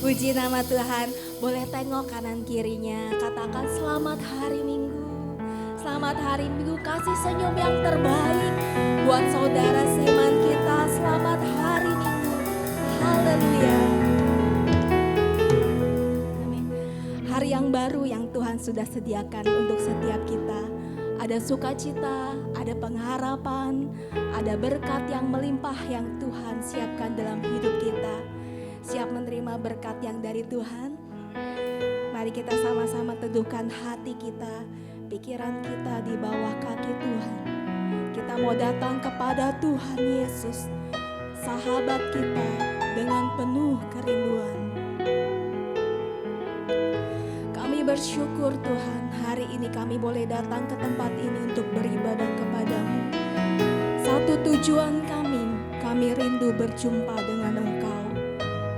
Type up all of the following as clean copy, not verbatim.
Puji nama Tuhan. Boleh tengok kanan kirinya, katakan selamat hari Minggu. Selamat hari Minggu, kasih senyum yang terbaik buat saudara seiman kita. Selamat hari Minggu. Haleluya. Amin. Hari yang baru yang Tuhan sudah sediakan untuk setiap kita. Ada sukacita, ada pengharapan, ada berkat yang melimpah yang Tuhan siapkan dalam hidup kita. Siap menerima berkat yang dari Tuhan? Mari kita sama-sama teduhkan hati kita, pikiran kita di bawah kaki Tuhan. Kita mau datang kepada Tuhan Yesus, sahabat kita, dengan penuh kerinduan. Kami bersyukur Tuhan, hari ini kami boleh datang ke tempat ini untuk beribadah kepadamu. Satu tujuan kami rindu berjumpa dengan Engkau.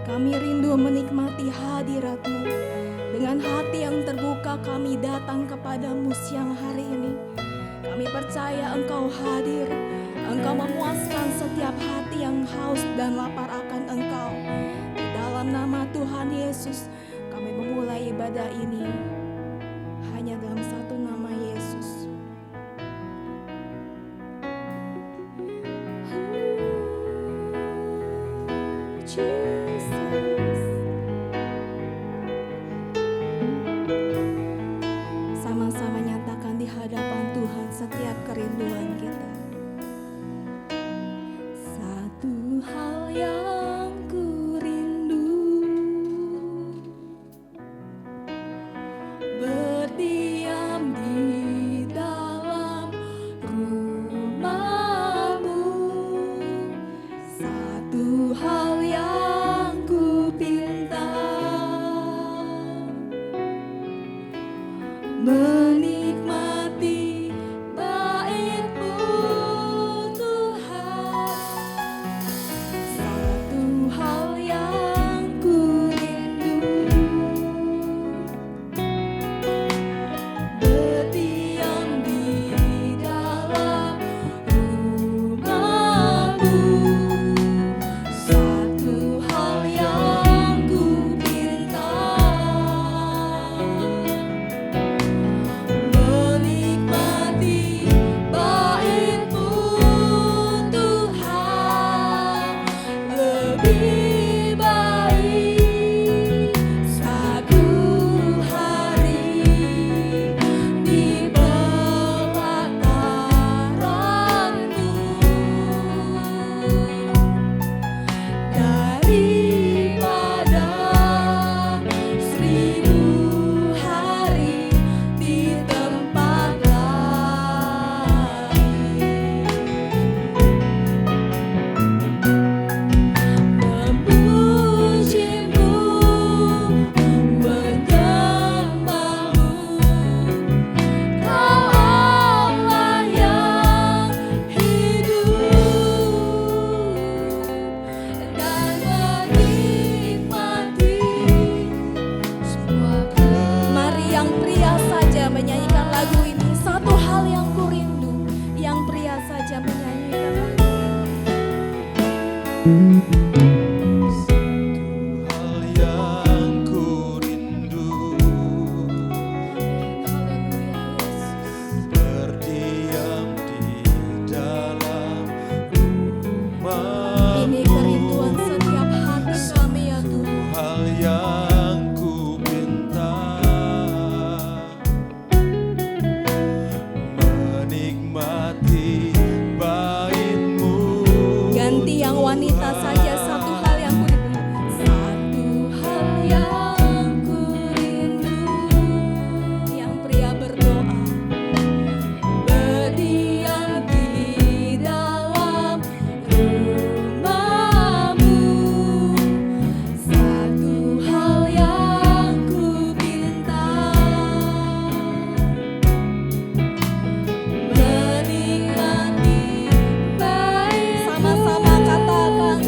Kami rindu menikmati hadirat-Mu. Dengan hati yang terbuka kami datang kepadamu siang hari ini. Kami percaya Engkau hadir. Engkau memuaskan setiap hati yang haus dan lapar akan Engkau. Di dalam nama Tuhan Yesus kami memulai ibadah ini. Hanya dalam satu nama Yesus. Sama-sama nyatakan di hadapan Tuhan setiap kerinduan kita. Satu hal yang ku rindu, berdiam di dalam rumah-Mu. Satu hal yang ku pinta, menikmati bait-Mu Tuhan. Satu hal yang ku rindu, berdiam di dalam rumah-Mu. Satu hal yang ku pinta, menikmati bait-Mu Tuhan. Lebih baik satu hari di pelataran-Mu daripada 1000 hari di tempat lain. Memuji-Mu, menyembah-Mu, Kau Allah yang hidup, dan menikmati semua. Mari yang pria saja menyanyikan lagu ini. Satu hal yang ku rindu, yang pria saja menyanyikan lagu ini. Hal yang ku rindu, Haleluya Yesus. berdiam di dalam rumah-Mu. Ini kerinduan setiap hati kami ya Tuhan. Hal yang ku pinta, menikmati bait-Mu. Ganti yang wanita saja, satu hal yang ku rindu. Satu hal yang ku rindu, yang pria berdoa, berdiam di dalam rumah-Mu. Satu hal yang ku pinta, menikmati baik. Sama-sama katakan.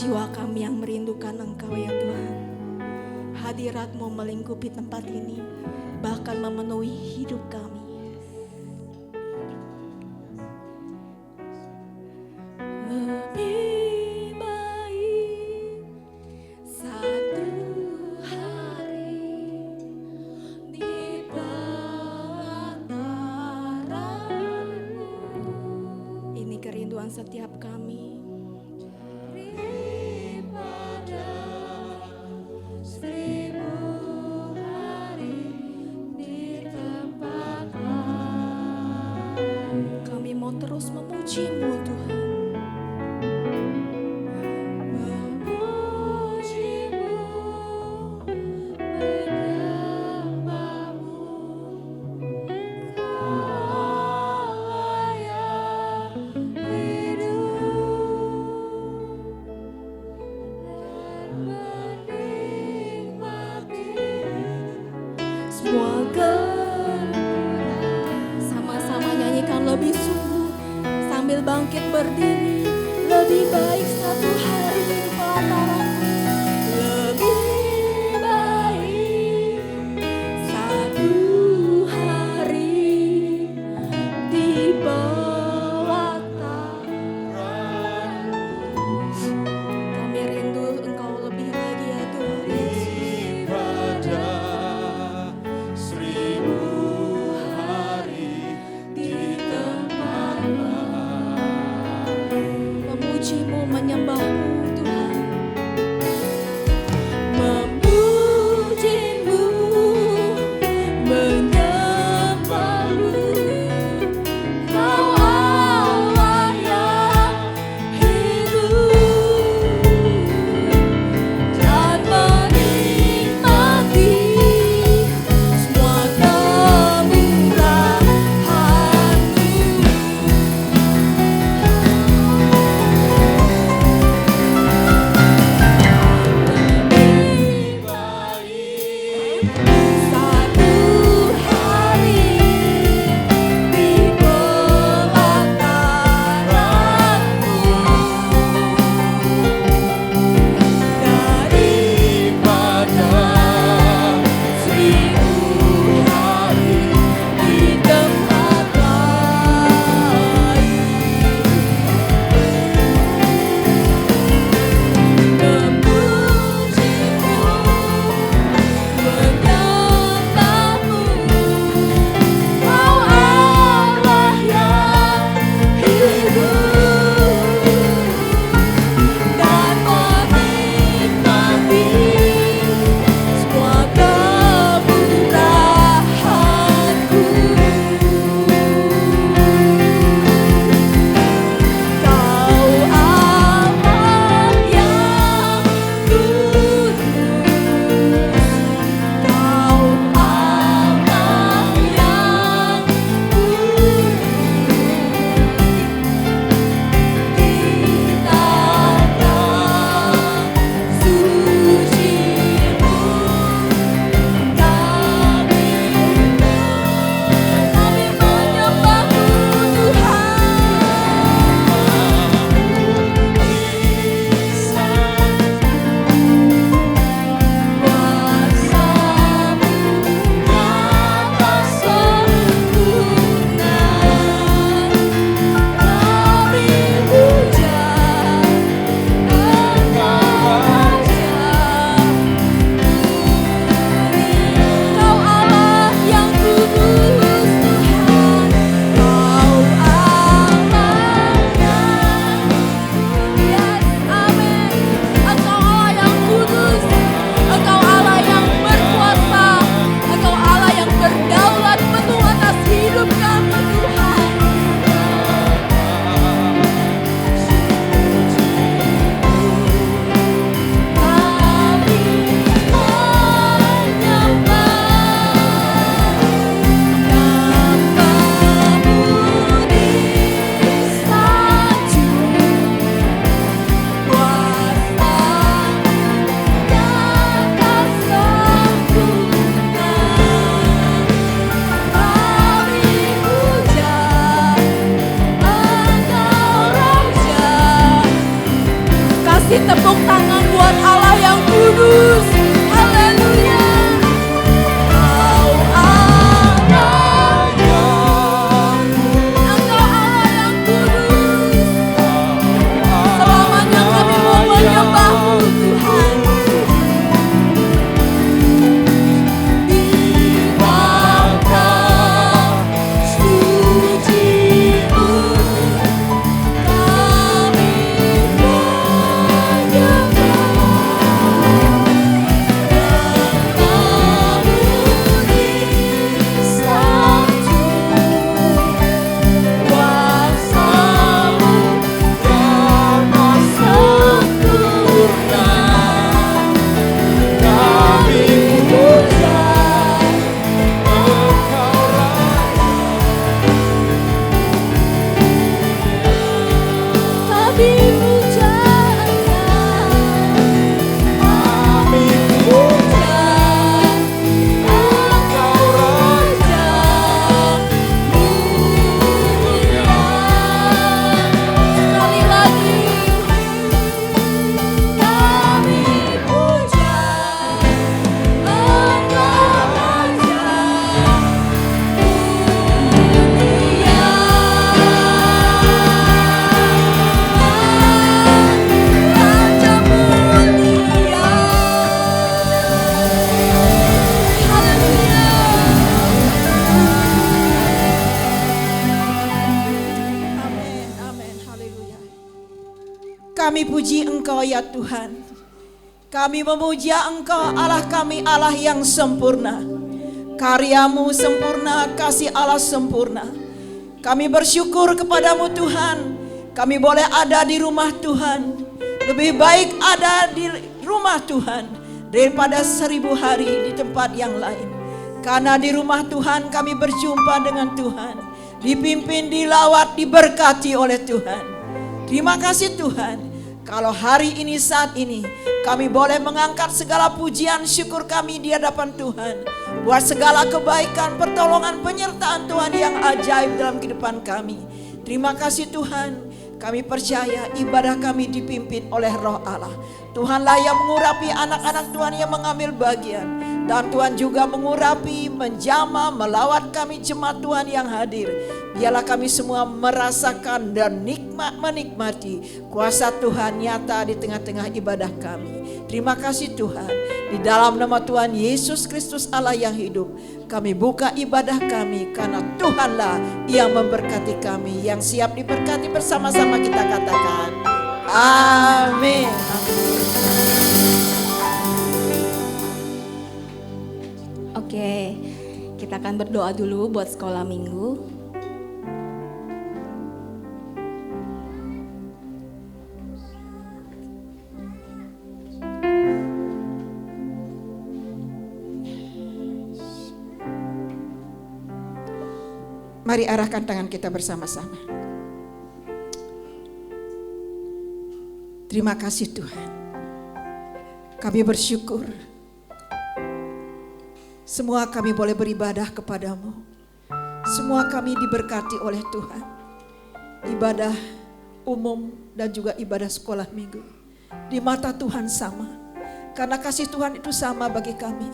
jiwa kami yang merindukan Engkau ya Tuhan. Hadirat-Mu melingkupi tempat ini, bahkan memenuhi hidup kami. Lebih baik satu hari di pelataran-Mu. Ini kerinduan setiap kami. Daripada 1000 hari di tempat lain. Kami mau terus memuji-Mu Tuhan. Memuji-Mu, menyembah-Mu, Kau layak hidup dan menikmati semua sama-sama nyanyikan lebih sungguh sambil bangkit berdiri. Lebih baik satu hari di pelataran-Mu. Lebih baik satu hari di pelataran-Mu. Kami rindu Engkau lebih lagi ya Tuhan Yesus. Pada 1000 hari di tempat lain. Memuji-Mu, menyembah-Mu Tuhan. Memuji-Mu, menyembah-Mu, Kau Allah yang hidup dan menikmati semua kemurahan-Mu. Satu hari di pelataran-Mu. Daripada 1000 hari di tempat lain. Memuji-Mu, menyembah-Mu, Kami puji Engkau ya Tuhan. Kami memuja Engkau, Allah kami, Allah yang sempurna. Karyamu sempurna, kasih Allah sempurna. Kami bersyukur kepadamu Tuhan. Kami boleh ada di rumah Tuhan. Lebih baik ada di rumah Tuhan daripada 1000 hari di tempat yang lain. Karena di rumah Tuhan kami berjumpa dengan Tuhan. Dipimpin, dilawat, diberkati oleh Tuhan. Terima kasih Tuhan. Kalau hari ini, saat ini, kami boleh mengangkat segala pujian syukur kami di hadapan Tuhan. Buat segala kebaikan, pertolongan, penyertaan Tuhan yang ajaib dalam kehidupan kami. Terima kasih Tuhan. Kami percaya ibadah kami dipimpin oleh Roh Allah. Tuhanlah yang mengurapi anak-anak Tuhan yang mengambil bagian. Dan Tuhan juga mengurapi, menjamah, melawat kami jemaat Tuhan yang hadir. Biarlah kami semua merasakan dan menikmati kuasa Tuhan nyata di tengah-tengah ibadah kami. Terima kasih Tuhan. Di dalam nama Tuhan Yesus Kristus Allah yang hidup, kami buka ibadah kami karena Tuhanlah yang memberkati kami. Yang siap diberkati bersama-sama kita katakan amin. Oke, kita akan berdoa dulu buat sekolah minggu. Mari arahkan tangan kita bersama-sama. Terima kasih Tuhan. Kami bersyukur. Semua kami boleh beribadah kepadamu. Semua kami diberkati oleh Tuhan. Ibadah umum dan juga ibadah sekolah minggu. Di mata Tuhan sama. Karena kasih Tuhan itu sama bagi kami.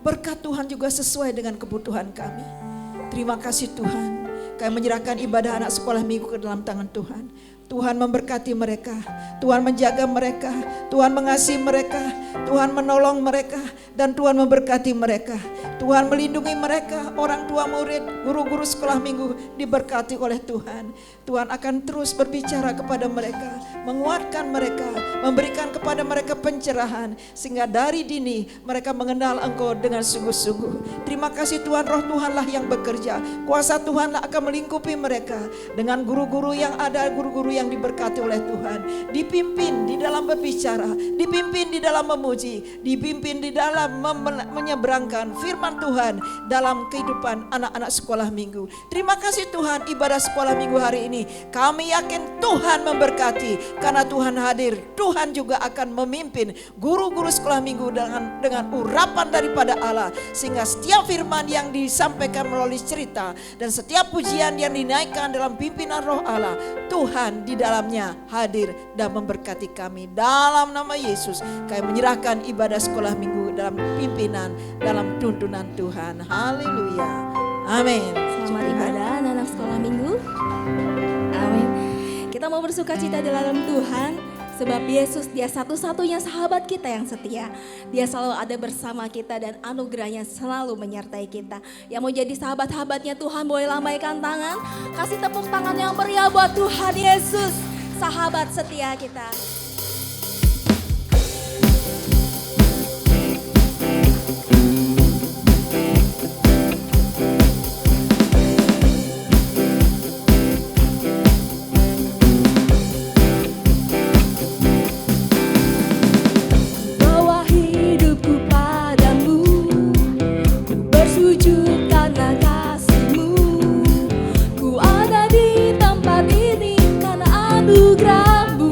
Berkat Tuhan juga sesuai dengan kebutuhan kami. Terima kasih Tuhan. Kami menyerahkan ibadah anak sekolah minggu ke dalam tangan Tuhan. Tuhan memberkati mereka, Tuhan menjaga mereka, Tuhan mengasihi mereka, Tuhan menolong mereka, dan Tuhan memberkati mereka. Tuhan melindungi mereka, orang tua murid, guru-guru sekolah minggu diberkati oleh Tuhan. Tuhan akan terus berbicara kepada mereka, menguatkan mereka, memberikan kepada mereka pencerahan, sehingga dari dini mereka mengenal Engkau dengan sungguh-sungguh. Terima kasih Tuhan, Roh Tuhanlah yang bekerja, kuasa Tuhanlah akan melingkupi mereka dengan guru-guru yang ada, guru-guru yang diberkati oleh Tuhan, dipimpin di dalam berbicara, dipimpin di dalam memuji, dipimpin di dalam menyeberangkan firman Tuhan dalam kehidupan anak-anak sekolah minggu. Terima kasih Tuhan, ibadah sekolah minggu hari ini kami yakin Tuhan memberkati, karena Tuhan hadir. Tuhan juga akan memimpin guru-guru sekolah minggu dengan urapan daripada Allah, sehingga setiap firman yang disampaikan melalui cerita dan setiap pujian yang dinaikkan dalam pimpinan Roh Allah, Tuhan di dalamnya hadir dan memberkati kami. Dalam nama Yesus kami menyerahkan ibadah sekolah minggu dalam pimpinan, dalam tuntunan Tuhan. Haleluya. Amin. Selamat ibadah anak-anak sekolah minggu. Amin. Kita mau bersuka cita di dalam Tuhan, sebab Yesus dia satu-satunya sahabat kita yang setia. Dia selalu ada bersama kita dan anugerahnya selalu menyertai kita. Yang mau jadi sahabat-sahabatnya Tuhan boleh lambaikan tangan. Kasih tepuk tangan yang meriah buat Tuhan Yesus, sahabat setia kita. Ku ada di tempat ini karena anugerah-Mu.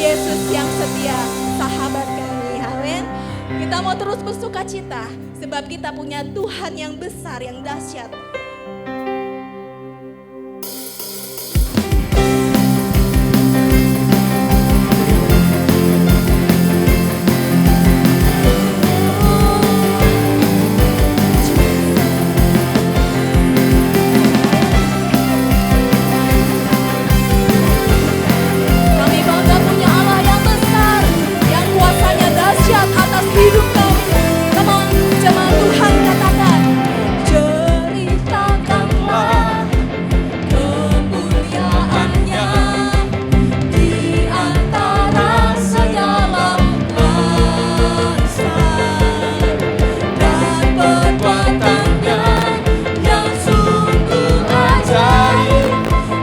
Yesus yang setia, sahabat kami. Amin. Kita mau terus bersuka cita sebab kita punya Tuhan yang besar, yang dahsyat. Kami bangga punya Allah yang besar, yang kuasanya dahsyat atas hidup kami. Come on, jemaat Tuhan katakan, ceritakanlah kemuliaannya di antara segala bangsa, dan perbuatannya yang sungguh ajaib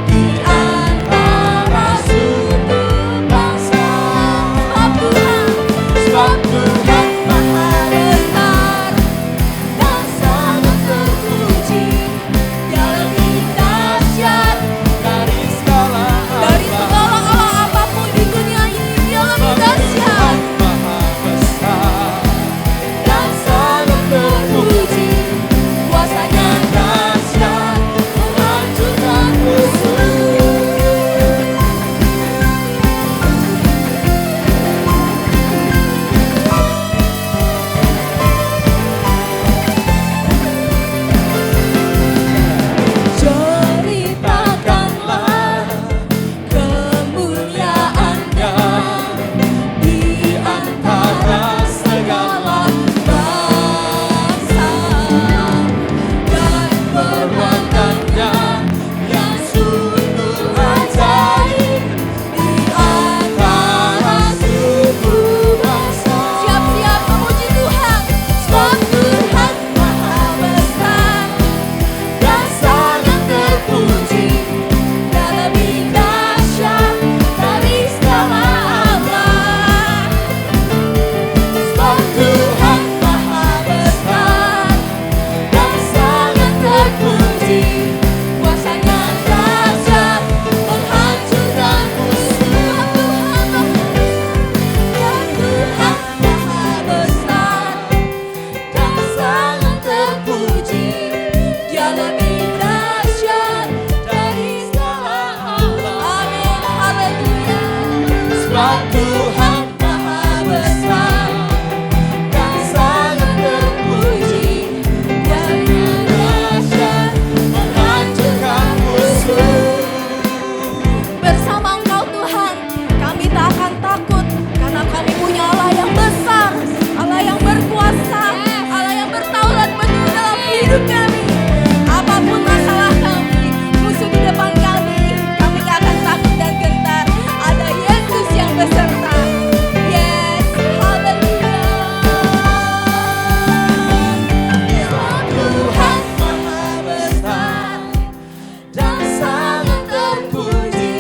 di antara suku bangsa. Sebab Tuhan Maha besar dan sangat terpuji, Dia lebih dahsyat dari segala dari segala Allah apapun di dunia ini. Dia lebih dahsyat Maha besar dan sangat terpuji, kuasanya dahsyat menghancurkan musuh. Ceritakanlah kemuliaannya di antara segala bangsa, dan perbuatannya yang sungguh ajaib di antara suku bangsa. Siap-siap memuji Tuhan, sebab Tuhan Maha besar dan sangat terpuji, Dia lebih dahsyat dari segala Allah. Sebab Tuhan Maha besar dan sangat terpuji, kuasanya dahsyat menghancurkan musuh. Tuhan Maha besar dan sangat terpuji, Dia lebih dahsyat dari segala Allah. Amin, haleluya. Sebab Tuhan Maha besar dan sangat terpuji, Dia lebih dahsyat menghancurkan musuh. Bersama Engkau Tuhan, kami tak akan takut, karena kami punya Allah yang besar, Allah yang berkuasa, Allah yang bertaulat penuh dalam hidup kami. Apapun masalah kami, musuh di depan kami gak akan takut dan gentar. Ada Yesus yang beserta. Yes, haleluya. Tuhan Maha besar dan sangat terpuji,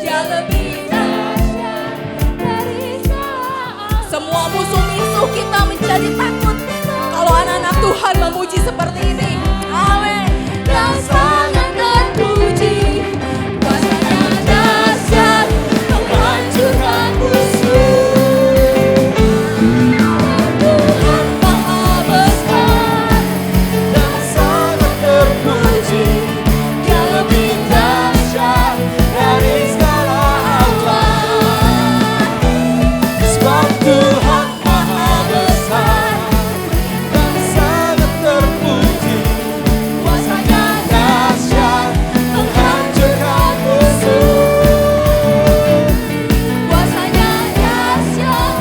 Dia lebih dahsyat dari segala. Semua musuh-musuh kita menjadi takut kalau anak-anak Tuhan memuji seperti ini. Amin. Dan sangat terpuji, kuasanya dahsyat menghancurkan musuh. Tuhan Maha besar dan sangat terpuji, Dia lebih dahsyat dari segala Allah. Sebab Tuhan Maha besar dan sangat terpuji, kuasanya dahsyat menghancurkan musuh. kuasanya dahsyat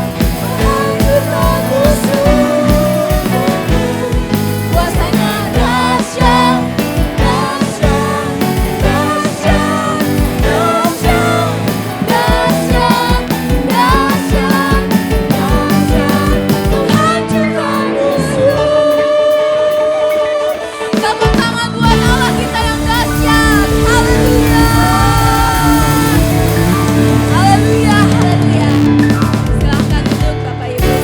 menghancurkan musuh. Kuasanya dahsyat, dahsyat, dahsyat, dahsyat, dahsyat, dahsyat, dahsyat, menghancurkan musuh. Tepuk tangan buat Allah kita yang dahsyat. Haleluya. Haleluya, haleluya. Silahkan duduk Bapak Ibu.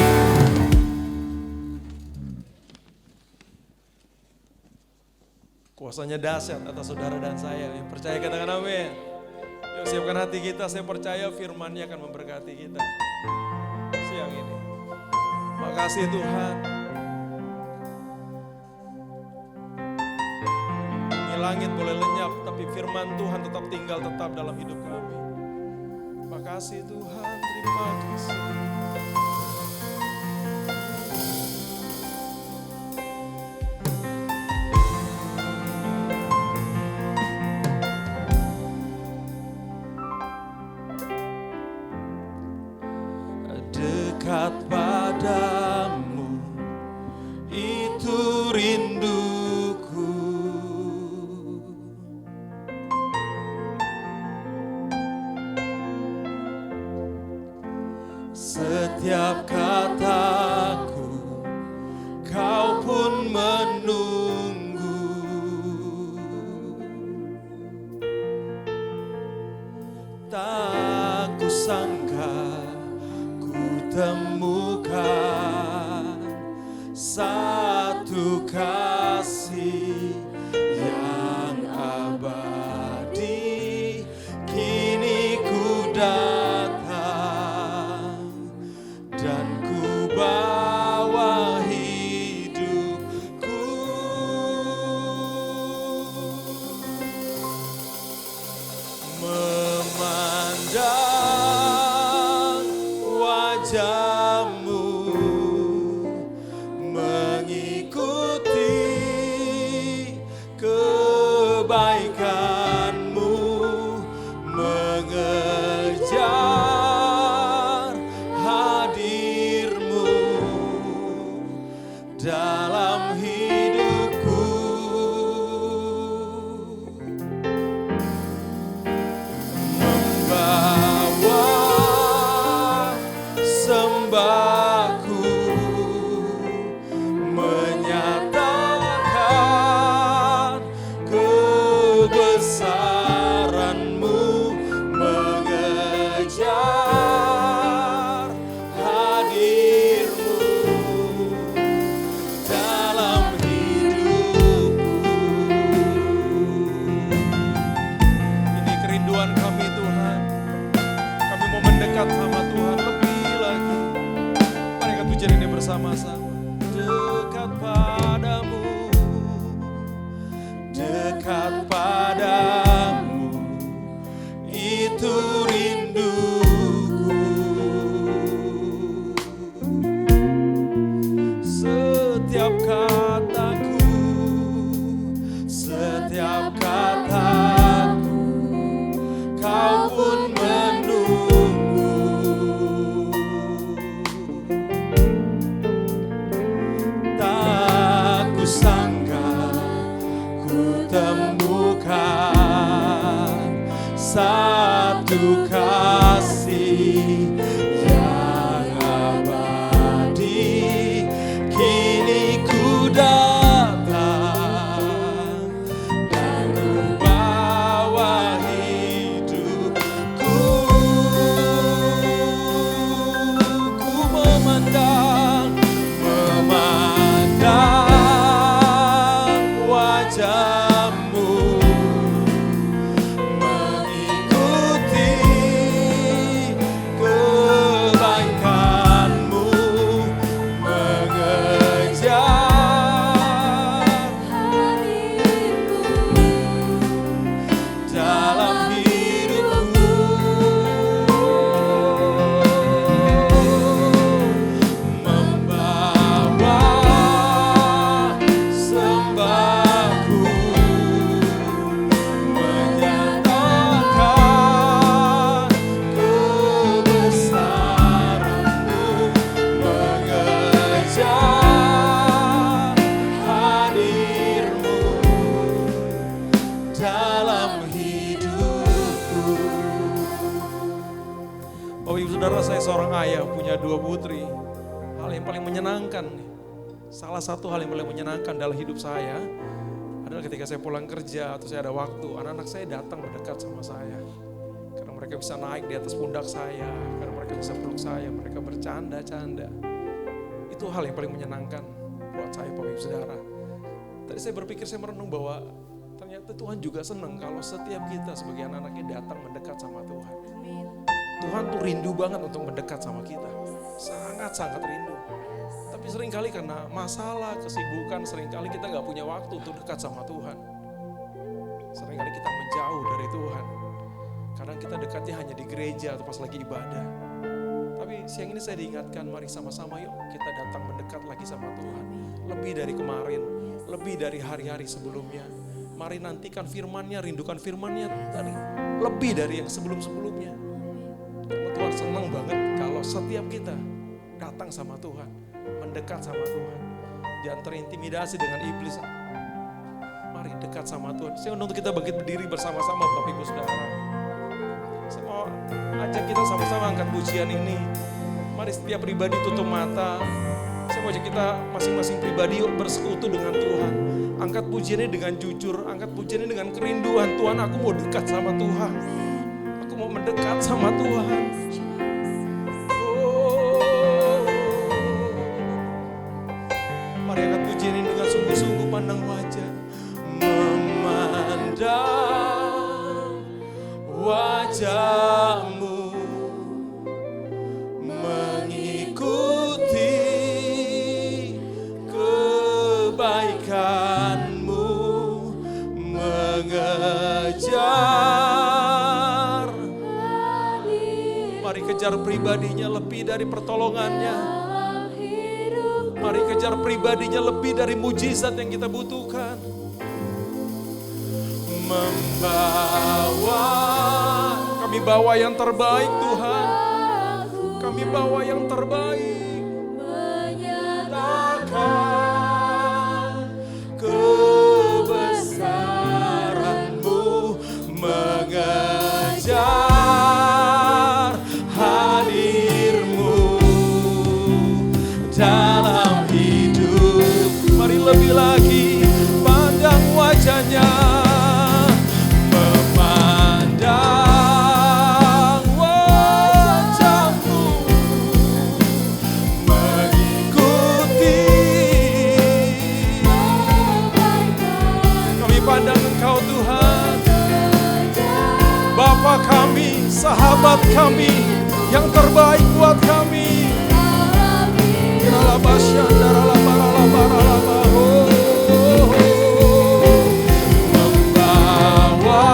Kuasanya dahsyat atas saudara dan saya. Yang percaya katakan amin. Siapkan hati kita, saya percaya firman-Nya akan memberkati kita siang ini. Makasih Tuhan. Langit boleh lenyap, tapi firman Tuhan tetap tinggal tetap dalam hidup kami. Makasih Tuhan, terima kasih. Dekat padamu, itu rinduku. Setiap kataku, kau pun menunggu. Tak kusangka ku temukan satu kasih yang abadi. Kini ku datang dan ku bawa hidupku. Memandang wajah-Mu, mengikuti kebaikan-Mu, mengejar hadir-Mu dalam hidupku. Membawa sembahku, menyatakan kebesaran-Mu, mengejar hadir-Mu dalam hidupku. Ini kerinduan kami Tuhan. Kami mau mendekat sama Tuhan lebih lagi. Mari kita pujian ini bersama-sama. Dekat padamu, dekat padamu, itu rinduku. Setiap kataku, setiap kataku, kau pun menunggu. Tak kusangka ku temukan satu kasih yang abadi. Kini ku datang dan ku bawa hidupku. Ku memandang wajah-Mu, mengikuti kebaikan-Mu, mengejar hadir-Mu dalam hidupku. Membawa sembahku, menyatakan kebesaran-Mu, mengejar hadir-Mu dalam hidupku. Oh ibu saudara, saya seorang ayah punya 2 putri. Hal yang paling menyenangkan, salah satu hal yang paling menyenangkan dalam hidup saya adalah ketika saya pulang kerja atau saya ada waktu, anak-anak saya datang mendekat sama saya. Karena mereka bisa naik di atas pundak saya, karena mereka bisa peluk saya, mereka bercanda-canda. Itu hal yang paling menyenangkan buat saya, Bapak Ibu Saudara. Tadi saya berpikir, saya merenung bahwa ternyata Tapi Tuhan juga senang kalau setiap kita sebagai anak-anaknya datang mendekat sama Tuhan. Amin. Tuhan tuh rindu banget untuk mendekat sama kita. Sangat-sangat rindu. Tapi seringkali karena masalah, kesibukan, seringkali kita gak punya waktu untuk dekat sama Tuhan. Seringkali kita menjauh dari Tuhan. Kadang kita dekatnya hanya di gereja atau pas lagi ibadah. Tapi siang ini saya diingatkan, mari sama-sama yuk kita datang mendekat lagi sama Tuhan. Lebih dari kemarin, lebih dari hari-hari sebelumnya. Mari nantikan firman-Nya, rindukan firman-Nya lebih dari yang sebelum-sebelumnya. Karena Tuhan senang banget kalau setiap kita datang sama Tuhan, mendekat sama Tuhan. Jangan terintimidasi dengan iblis. Mari dekat sama Tuhan. Saya undang untuk kita bangkit berdiri bersama-sama Bapak Ibu Saudara. Saya mau ajak kita sama-sama angkat pujian ini. Mari setiap pribadi tutup mata. Saya mau ajak kita masing-masing pribadi yuk bersekutu dengan Tuhan. Angkat pujiannya dengan jujur, angkat pujiannya dengan kerinduan. Tuhan, aku mau dekat sama Tuhan. Aku mau mendekat sama Tuhan. Oh. Mari angkat pujian ini dengan sungguh-sungguh pandang wajah. Memandang wajah-Mu, mengikuti kebaikan-Mu, mengejar. Mari kejar pribadinya lebih dari pertolongannya. Mari kejar pribadinya lebih dari mujizat yang kita butuhkan. Kami bawa yang terbaik Tuhan. Kami bawa yang terbaik. Menyatakan kebesaran-Mu, mengejar hadir-Mu dalam hidup. Mari lebih lagi pandang wajah-Nya. Bapa kami, sahabat kami, yang terbaik buat kami. Membawa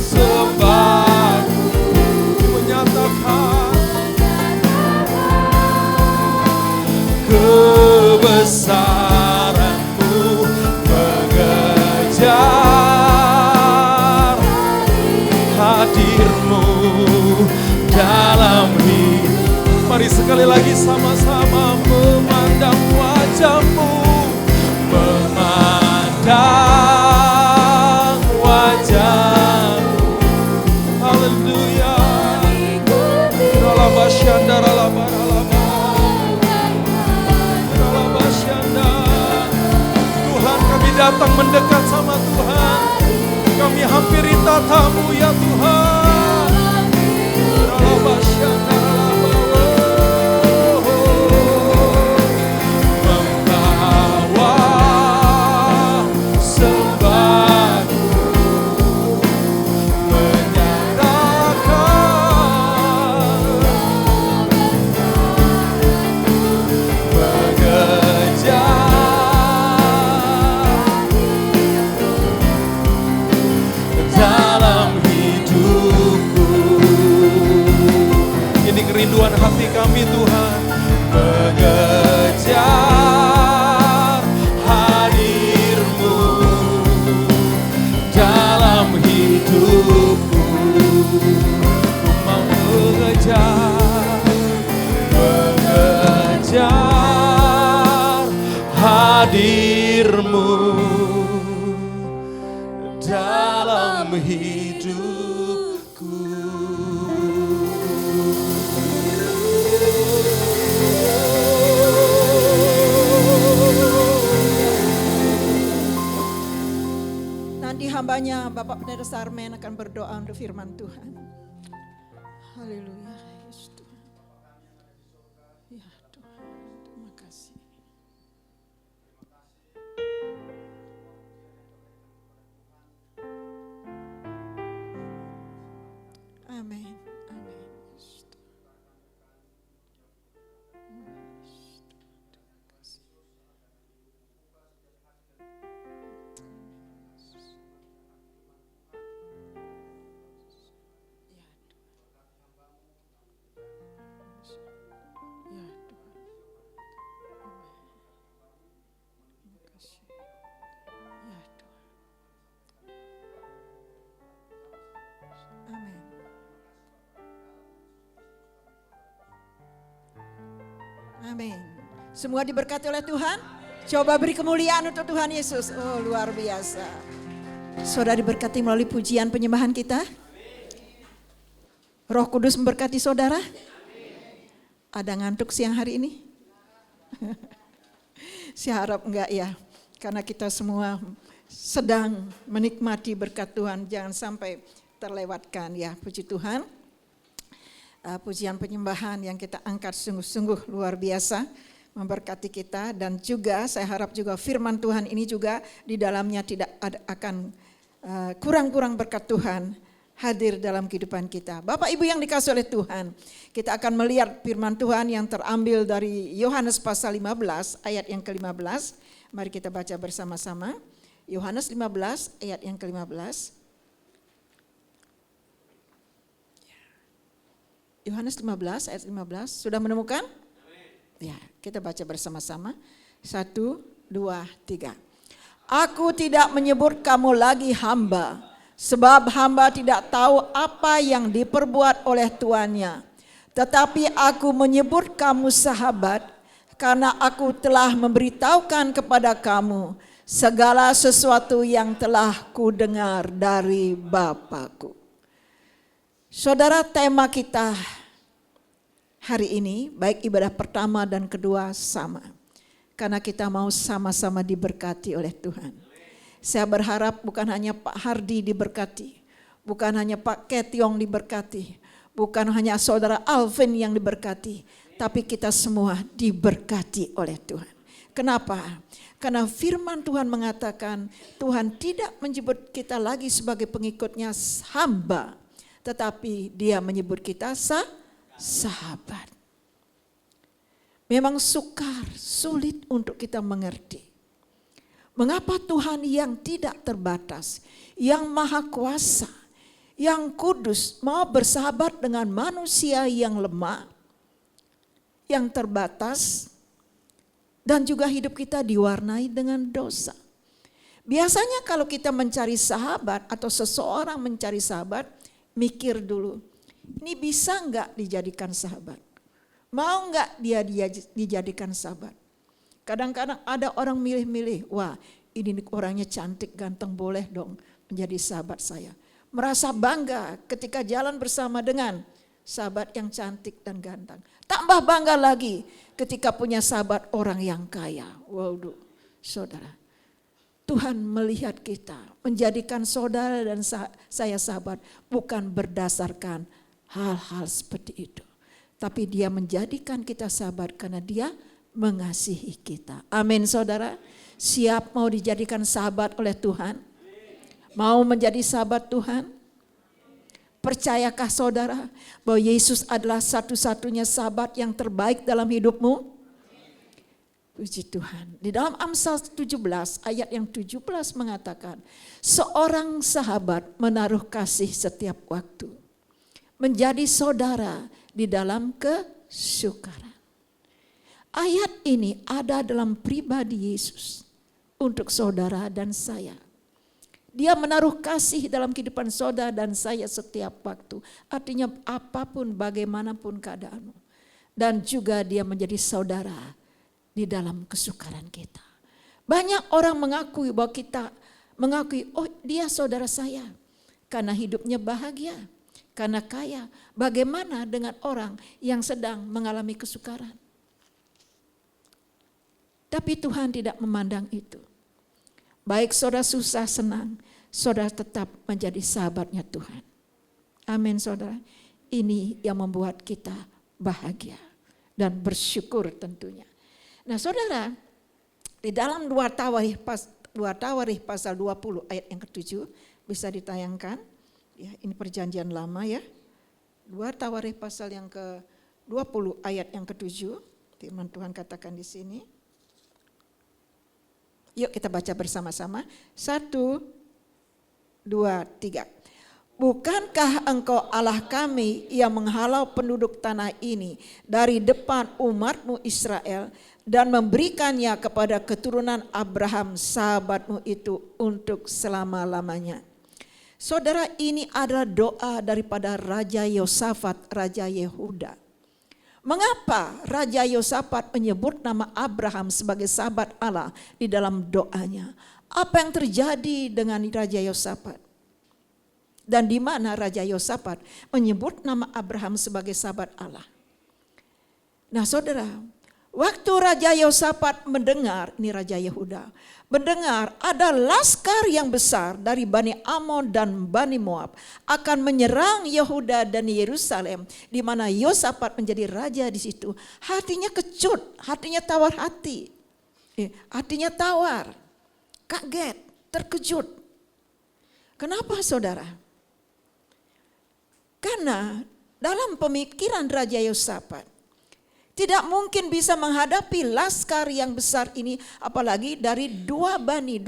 sembahku, menyatakan kebesaran-Mu, mengejar hadir-Mu dalam hidup. Mari sekali lagi sama-sama memandang wajah-Mu, memandang wajah-Mu. Haleluya. Tuhan, kami datang mendekat sama Tuhan. Kami hampiri tata-Mu ya Tuhan. Membawa sembahku, menyatakan mengejar dalam hidupku. Ini kerinduan hati kami Tuhan. Mengejar hadir-Mu dalam hidupku. Ku mau mengejar hadir-Mu dalam hidupku. Nanti hambanya Bapak Pendeta Sarmen akan berdoa untuk firman Tuhan. Haleluya. Yesus Tuhan. Ya Tuhan, terima kasih. Amin. Semua diberkati oleh Tuhan. Coba beri kemuliaan untuk Tuhan Yesus. Oh, luar biasa. Saudara diberkati melalui pujian penyembahan kita. Roh Kudus memberkati saudara. Ada ngantuk siang hari ini? Saya harap enggak ya. Karena kita semua sedang menikmati berkat Tuhan. Jangan sampai terlewatkan ya. Puji Tuhan. Pujian penyembahan yang kita angkat sungguh-sungguh luar biasa. Memberkati kita, dan juga saya harap juga firman Tuhan ini juga di dalamnya tidak akan kurang-kurang berkat Tuhan hadir dalam kehidupan kita. Bapak Ibu yang dikasihi oleh Tuhan, kita akan melihat firman Tuhan yang terambil dari Yohanes pasal 15 ayat yang ke-15. Mari kita baca bersama-sama. Yohanes 15 ayat yang ke-15. Yohanes 15 ayat 15. Sudah menemukan? Ya, kita baca bersama-sama. 1, 2, 3. Aku tidak menyebut kamu lagi hamba, sebab hamba tidak tahu apa yang diperbuat oleh tuannya. Tetapi aku menyebut kamu sahabat, karena aku telah memberitahukan kepada kamu segala sesuatu yang telah kudengar dari Bapa-Ku. Saudara, tema kita hari ini, baik ibadah pertama dan kedua sama. Karena kita mau sama-sama diberkati oleh Tuhan. Saya berharap bukan hanya Pak Hardi diberkati. Bukan hanya Pak Ketyong diberkati. Bukan hanya saudara Alvin yang diberkati. Tapi kita semua diberkati oleh Tuhan. Kenapa? Karena firman Tuhan mengatakan Tuhan tidak menyebut kita lagi sebagai pengikutnya hamba. Tetapi dia menyebut kita sahabat. Memang sukar, sulit untuk kita mengerti. Mengapa Tuhan yang tidak terbatas, yang maha kuasa, yang kudus mau bersahabat dengan manusia yang lemah, yang terbatas, dan juga hidup kita diwarnai dengan dosa. Biasanya kalau kita mencari sahabat atau seseorang mencari sahabat, mikir dulu. Ini bisa enggak dijadikan sahabat? Mau enggak dia dijadikan sahabat? Kadang-kadang ada orang milih-milih, wah ini orangnya cantik, ganteng, boleh dong menjadi sahabat saya. Merasa bangga ketika jalan bersama dengan sahabat yang cantik dan ganteng. Tambah bangga lagi ketika punya sahabat orang yang kaya. Waduh, saudara. Tuhan melihat kita, menjadikan saudara dan saya sahabat bukan berdasarkan hal-hal seperti itu. Tapi dia menjadikan kita sahabat karena dia mengasihi kita. Amin saudara. Siap mau dijadikan sahabat oleh Tuhan? Mau menjadi sahabat Tuhan? Percayakah saudara bahwa Yesus adalah satu-satunya sahabat yang terbaik dalam hidupmu? Puji Tuhan. Di dalam Amsal 17 ayat yang 17 mengatakan, seorang sahabat menaruh kasih setiap waktu. Menjadi saudara di dalam kesukaran. Ayat ini ada dalam pribadi Yesus untuk saudara dan saya. Dia menaruh kasih dalam kehidupan saudara dan saya setiap waktu. Artinya apapun bagaimanapun keadaanmu. Dan juga dia menjadi saudara di dalam kesukaran kita. Banyak orang mengakui bahwa kita mengakui, oh dia saudara saya. Karena hidupnya bahagia. Karena kaya. Bagaimana dengan orang yang sedang mengalami kesukaran? Tapi Tuhan tidak memandang itu. Baik saudara susah senang, saudara tetap menjadi sahabatnya Tuhan. Amin saudara. Ini yang membuat kita bahagia dan bersyukur tentunya. Nah saudara, di dalam 2 Tawarikh pasal 20 ayat yang ke-7 bisa ditayangkan. Ya, ini perjanjian lama ya. 2 Tawarikh pasal yang ke-20 ayat yang ke-7. Firman Tuhan katakan di sini. Yuk kita baca bersama-sama. 1, 2, 3. Bukankah engkau Allah kami yang menghalau penduduk tanah ini dari depan umatmu Israel dan memberikannya kepada keturunan Abraham sahabatmu itu untuk selama-lamanya. Saudara, ini adalah doa daripada Raja Yosafat, Raja Yehuda. Mengapa Raja Yosafat menyebut nama Abraham sebagai sahabat Allah di dalam doanya? Apa yang terjadi dengan Raja Yosafat? Dan di mana Raja Yosafat menyebut nama Abraham sebagai sahabat Allah? Nah saudara, waktu Raja Yosafat mendengar, ini Raja Yehuda, mendengar ada laskar yang besar dari Bani Amon dan Bani Moab akan menyerang Yehuda dan Yerusalem, di mana Yosafat menjadi raja di situ. Hatinya kecut, hatinya tawar hati, hatinya tawar, kaget, terkejut. Kenapa saudara? Karena dalam pemikiran Raja Yosafat, tidak mungkin bisa menghadapi laskar yang besar ini, apalagi dari dua bani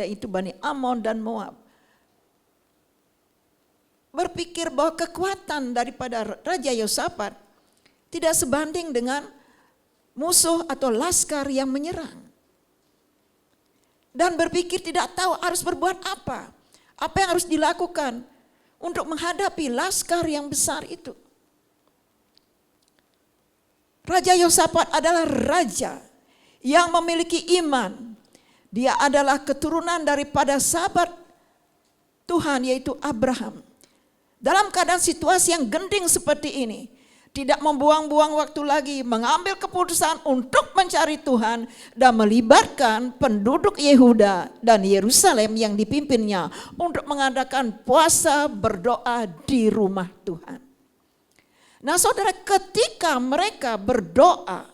yaitu Bani Amon dan Moab. Berpikir bahwa kekuatan daripada Raja Yosafat tidak sebanding dengan musuh atau laskar yang menyerang. Dan berpikir tidak tahu harus berbuat apa yang harus dilakukan untuk menghadapi laskar yang besar itu. Raja Yosafat adalah raja yang memiliki iman. Dia adalah keturunan daripada sahabat Tuhan yaitu Abraham. Dalam keadaan situasi yang genting seperti ini, tidak membuang-buang waktu lagi, mengambil keputusan untuk mencari Tuhan dan melibatkan penduduk Yehuda dan Yerusalem yang dipimpinnya untuk mengadakan puasa berdoa di rumah Tuhan. Nah saudara, ketika mereka berdoa,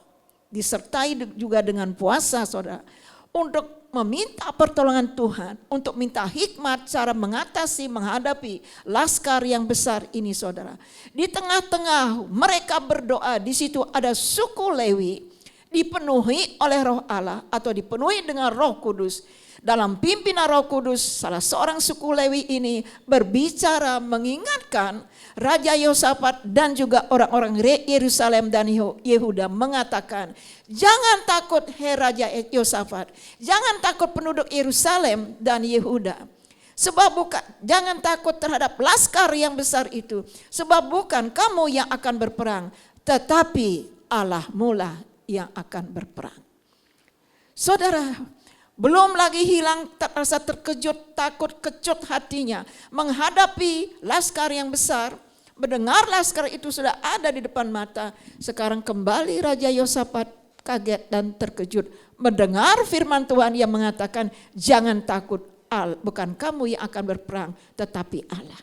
disertai juga dengan puasa saudara, untuk meminta pertolongan Tuhan, untuk minta hikmat cara menghadapi laskar yang besar ini saudara. Di tengah-tengah mereka berdoa, di situ ada suku Lewi dipenuhi oleh Roh Allah atau dipenuhi dengan Roh Kudus. Dalam pimpinan Roh Kudus, salah seorang suku Lewi ini berbicara mengingatkan Raja Yosafat dan juga orang-orang Yerusalem dan Yehuda, mengatakan, jangan takut hai Raja Yosafat, jangan takut penduduk Yerusalem dan Yehuda. Sebab bukan, jangan takut terhadap laskar yang besar itu, sebab bukan kamu yang akan berperang, tetapi Allahmu lah yang akan berperang. Saudara, belum lagi hilang rasa terkejut, takut, kecut hatinya menghadapi laskar yang besar. Mendengar laskar itu sudah ada di depan mata. Sekarang kembali Raja Yosafat kaget dan terkejut mendengar firman Tuhan yang mengatakan, jangan takut, bukan kamu yang akan berperang, tetapi Allah.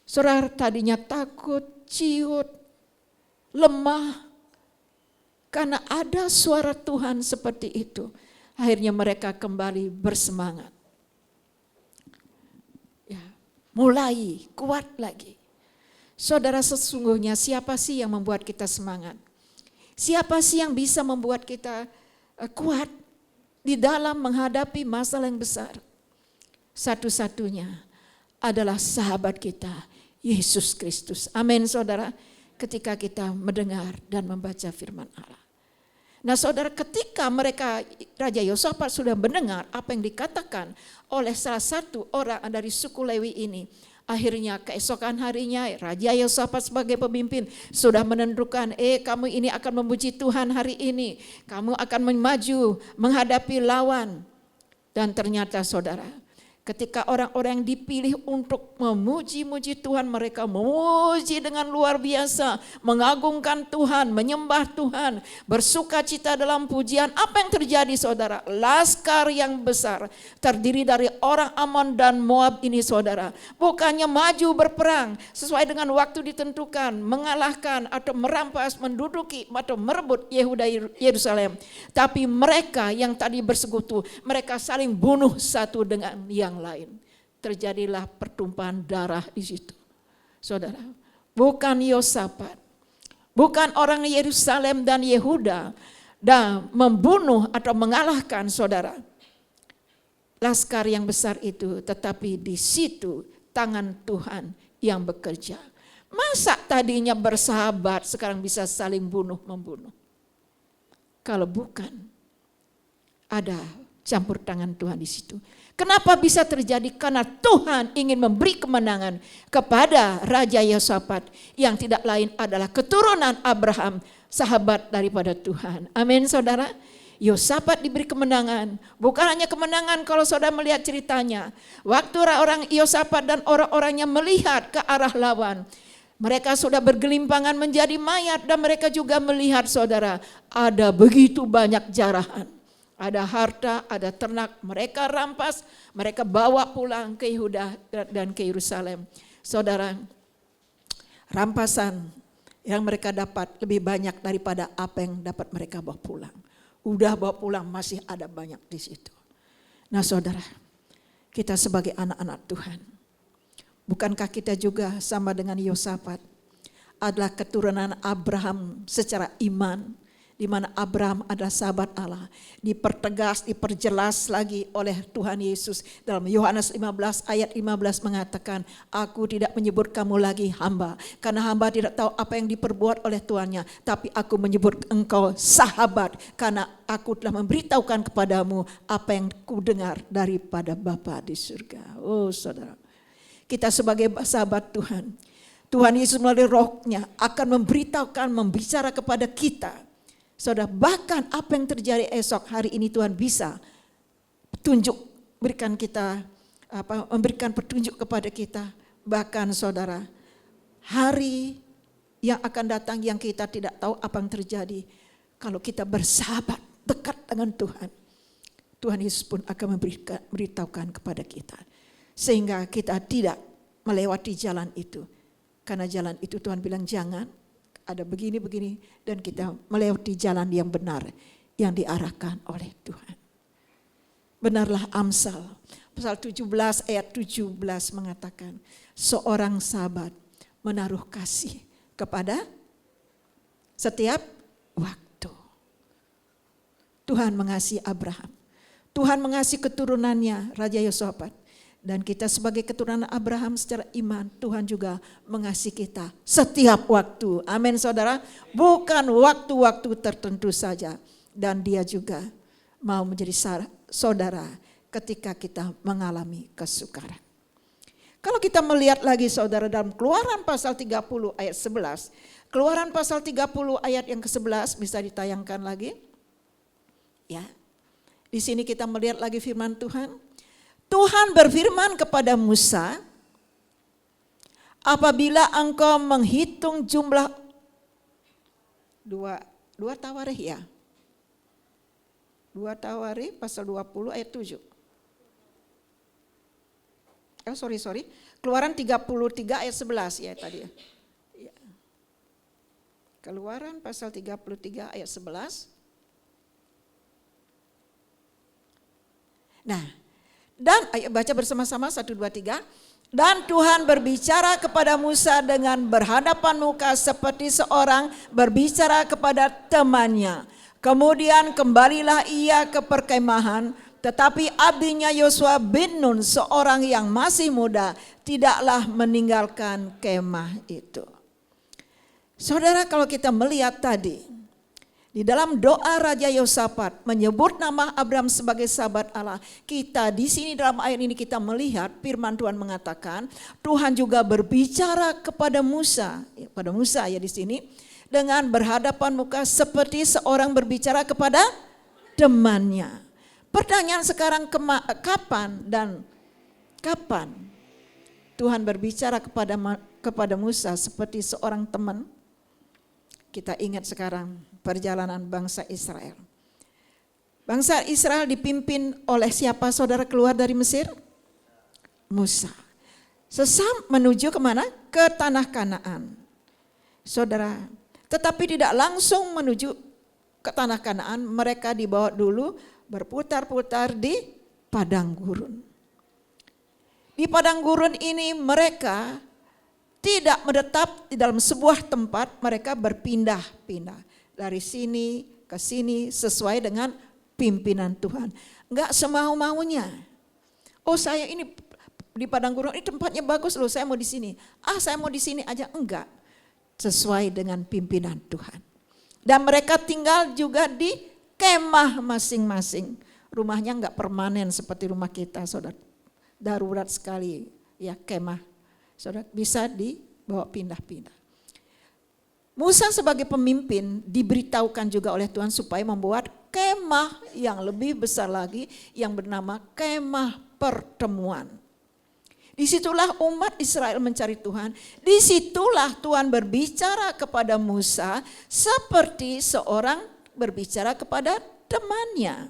Saudara, tadinya takut, ciut, lemah, karena ada suara Tuhan seperti itu. Akhirnya mereka kembali bersemangat. Ya, mulai kuat lagi. Saudara, sesungguhnya siapa sih yang membuat kita semangat? Siapa sih yang bisa membuat kita kuat di dalam menghadapi masalah yang besar? Satu-satunya adalah sahabat kita, Yesus Kristus. Amin saudara, ketika kita mendengar dan membaca firman Allah. Nah saudara, ketika mereka, Raja Yosafat sudah mendengar apa yang dikatakan oleh salah satu orang dari suku Lewi ini, akhirnya keesokan harinya Raja Yosafat sebagai pemimpin sudah menentukan, kamu ini akan memuji Tuhan hari ini, kamu akan maju menghadapi lawan. Dan ternyata saudara, ketika orang-orang yang dipilih untuk memuji-muji Tuhan, mereka memuji dengan luar biasa, mengagungkan Tuhan, menyembah Tuhan, bersuka cita dalam pujian. Apa yang terjadi saudara? Laskar yang besar terdiri dari orang Amon dan Moab ini saudara, bukannya maju berperang sesuai dengan waktu ditentukan, mengalahkan atau merampas, menduduki atau merebut Yehuda Yerusalem, tapi mereka yang tadi bersekutu, mereka saling bunuh satu dengan yang lain. Terjadilah pertumpahan darah di situ. Saudara, bukan Yosafat, bukan orang Yerusalem dan Yehuda dan membunuh atau mengalahkan saudara laskar yang besar itu, tetapi di situ tangan Tuhan yang bekerja. Masa tadinya bersahabat sekarang bisa saling bunuh membunuh? Kalau bukan ada campur tangan Tuhan di situ. Kenapa bisa terjadi? Karena Tuhan ingin memberi kemenangan kepada Raja Yosafat yang tidak lain adalah keturunan Abraham, sahabat daripada Tuhan. Amin saudara. Yosafat diberi kemenangan. Bukan hanya kemenangan kalau saudara melihat ceritanya. Waktu orang Yosafat dan orang-orangnya melihat ke arah lawan, mereka sudah bergelimpangan menjadi mayat dan mereka juga melihat saudara ada begitu banyak jarahan. Ada harta, ada ternak, mereka rampas, mereka bawa pulang ke Yehuda dan ke Yerusalem. Saudara, rampasan yang mereka dapat lebih banyak daripada apa yang dapat mereka bawa pulang. Udah bawa pulang masih ada banyak di situ. Nah saudara, kita sebagai anak-anak Tuhan, bukankah kita juga sama dengan Yosafat adalah keturunan Abraham secara iman, di mana Abraham adalah sahabat Allah, dipertegas, diperjelas lagi oleh Tuhan Yesus dalam Yohanes 15 ayat 15 mengatakan, aku tidak menyebut kamu lagi hamba, karena hamba tidak tahu apa yang diperbuat oleh tuannya, tapi aku menyebut engkau sahabat, karena aku telah memberitahukan kepadamu apa yang kudengar daripada Bapa di surga. Oh saudara, kita sebagai sahabat Tuhan, Tuhan Yesus melalui Roh-Nya akan memberitahukan, membicara kepada kita. Saudara, bahkan apa yang terjadi esok hari ini Tuhan bisa memberikan petunjuk kepada kita. Bahkan saudara, hari yang akan datang yang kita tidak tahu apa yang terjadi. Kalau kita bersahabat dekat dengan Tuhan, Tuhan Yesus pun akan memberitahukan kepada kita. Sehingga kita tidak melewati jalan itu. Karena jalan itu Tuhan bilang jangan. Ada begini-begini dan kita melewati jalan yang benar yang diarahkan oleh Tuhan. Benarlah Amsal pasal 17 ayat 17 mengatakan, seorang sahabat menaruh kasih kepada setiap waktu. Tuhan mengasihi Abraham. Tuhan mengasihi keturunannya Raja Yosafat. Dan kita sebagai keturunan Abraham secara iman, Tuhan juga mengasihi kita setiap waktu. Amin saudara. Bukan waktu-waktu tertentu saja. Dan dia juga mau menjadi saudara ketika kita mengalami kesukaran. Kalau kita melihat lagi saudara dalam Keluaran pasal 30 ayat 11. Keluaran pasal 30 ayat yang ke-11 bisa ditayangkan lagi. Ya. Di sini kita melihat lagi firman Tuhan. Tuhan berfirman kepada Musa, apabila engkau menghitung jumlah dua Tawarikh ya. 2 Tawarikh pasal 20 ayat 7. Sorry. Keluaran 33 ayat 11 ya tadi ya. Keluaran pasal 33 ayat 11. Nah, dan ayo baca bersama-sama 1, 2, 3. Dan Tuhan berbicara kepada Musa dengan berhadapan muka seperti seorang berbicara kepada temannya. Kemudian kembalilah ia ke perkemahan, tetapi abdinya Yosua bin Nun, seorang yang masih muda, tidaklah meninggalkan kemah itu. Saudara, kalau kita melihat tadi, di dalam doa Raja Yosafat menyebut nama Abraham sebagai sahabat Allah. Kita di sini dalam ayat ini kita melihat firman Tuhan mengatakan Tuhan juga berbicara kepada Musa, pada Musa ya di sini dengan berhadapan muka seperti seorang berbicara kepada temannya. Pertanyaan sekarang kapan Tuhan berbicara kepada Musa seperti seorang teman? Kita ingat sekarang perjalanan bangsa Israel. Bangsa Israel dipimpin oleh siapa saudara keluar dari Mesir? Musa. Menuju kemana? Ke tanah Kanaan. Saudara, tetapi tidak langsung menuju ke tanah Kanaan. Mereka dibawa dulu berputar-putar di padang gurun. Di padang gurun ini mereka tidak menetap di dalam sebuah tempat, mereka berpindah-pindah dari sini ke sini sesuai dengan pimpinan Tuhan. Enggak semau-maunya. Oh saya ini di padang gurun ini tempatnya bagus loh, saya mau di sini. Saya mau di sini aja, enggak. Sesuai dengan pimpinan Tuhan. Dan mereka tinggal juga di kemah masing-masing. rumahnya nggak permanen seperti rumah kita, saudara. Darurat sekali, ya kemah. Saudara, bisa dibawa pindah-pindah. Musa sebagai pemimpin diberitahukan juga oleh Tuhan supaya membuat kemah yang lebih besar lagi yang bernama kemah pertemuan. Disitulah umat Israel mencari Tuhan. Disitulah Tuhan berbicara kepada Musa seperti seorang berbicara kepada temannya.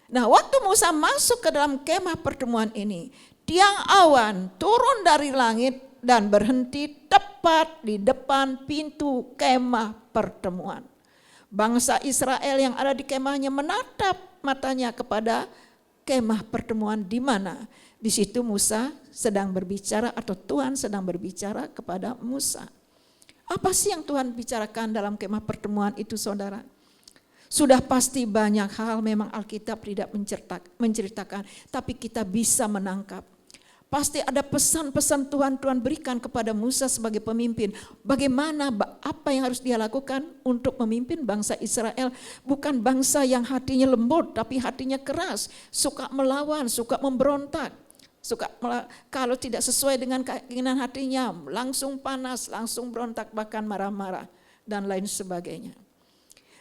Nah, waktu Musa masuk ke dalam kemah pertemuan ini, tiang awan turun dari langit dan berhenti tepat di depan pintu kemah pertemuan. Bangsa Israel yang ada di kemahnya menatap matanya kepada kemah pertemuan di mana? Di situ Musa sedang berbicara atau Tuhan sedang berbicara kepada Musa. Apa sih yang Tuhan bicarakan dalam kemah pertemuan itu, saudara? Sudah pasti banyak hal memang Alkitab tidak menceritakan, tapi kita bisa menangkap. Pasti ada pesan-pesan Tuhan berikan kepada Musa sebagai pemimpin. Bagaimana, apa yang harus dia lakukan untuk memimpin bangsa Israel. Bukan bangsa yang hatinya lembut, tapi hatinya keras. Suka melawan, suka memberontak. Kalau tidak sesuai dengan keinginan hatinya, langsung panas, langsung berontak, bahkan marah-marah, dan lain sebagainya.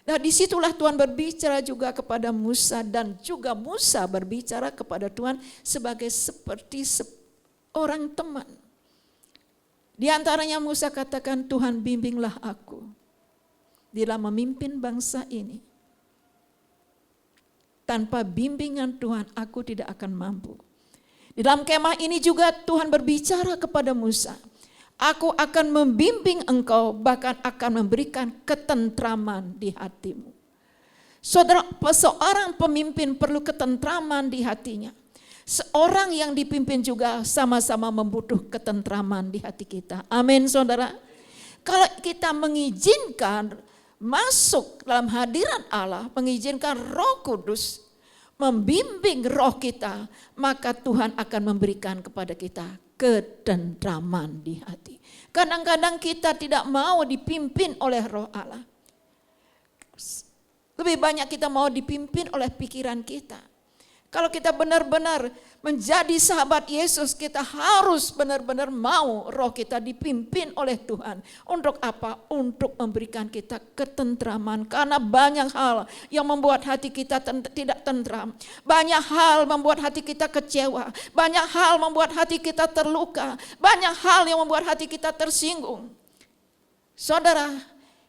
Nah, disitulah Tuhan berbicara juga kepada Musa dan juga Musa berbicara kepada Tuhan sebagai seperti orang teman. Di antaranya Musa katakan, Tuhan bimbinglah aku dalam memimpin bangsa ini. Tanpa bimbingan Tuhan aku tidak akan mampu. Di dalam kemah ini juga Tuhan berbicara kepada Musa. Aku akan membimbing engkau, bahkan akan memberikan ketentraman di hatimu. Saudara, seorang pemimpin perlu ketentraman di hatinya. Seorang yang dipimpin juga sama-sama membutuhkan ketentraman di hati kita. Amin, saudara. Kalau kita mengizinkan masuk dalam hadirat Allah, mengizinkan Roh Kudus membimbing roh kita, maka Tuhan akan memberikan kepada kita ketentraman di hati. Kadang-kadang kita tidak mau dipimpin oleh Roh Allah. Lebih banyak kita mau dipimpin oleh pikiran kita. Kalau kita benar-benar menjadi sahabat Yesus, kita harus benar-benar mau roh kita dipimpin oleh Tuhan. Untuk apa? Untuk memberikan kita ketentraman. Karena banyak hal yang membuat hati kita tidak tentram. Banyak hal membuat hati kita kecewa. Banyak hal membuat hati kita terluka. Banyak hal yang membuat hati kita tersinggung. Saudara,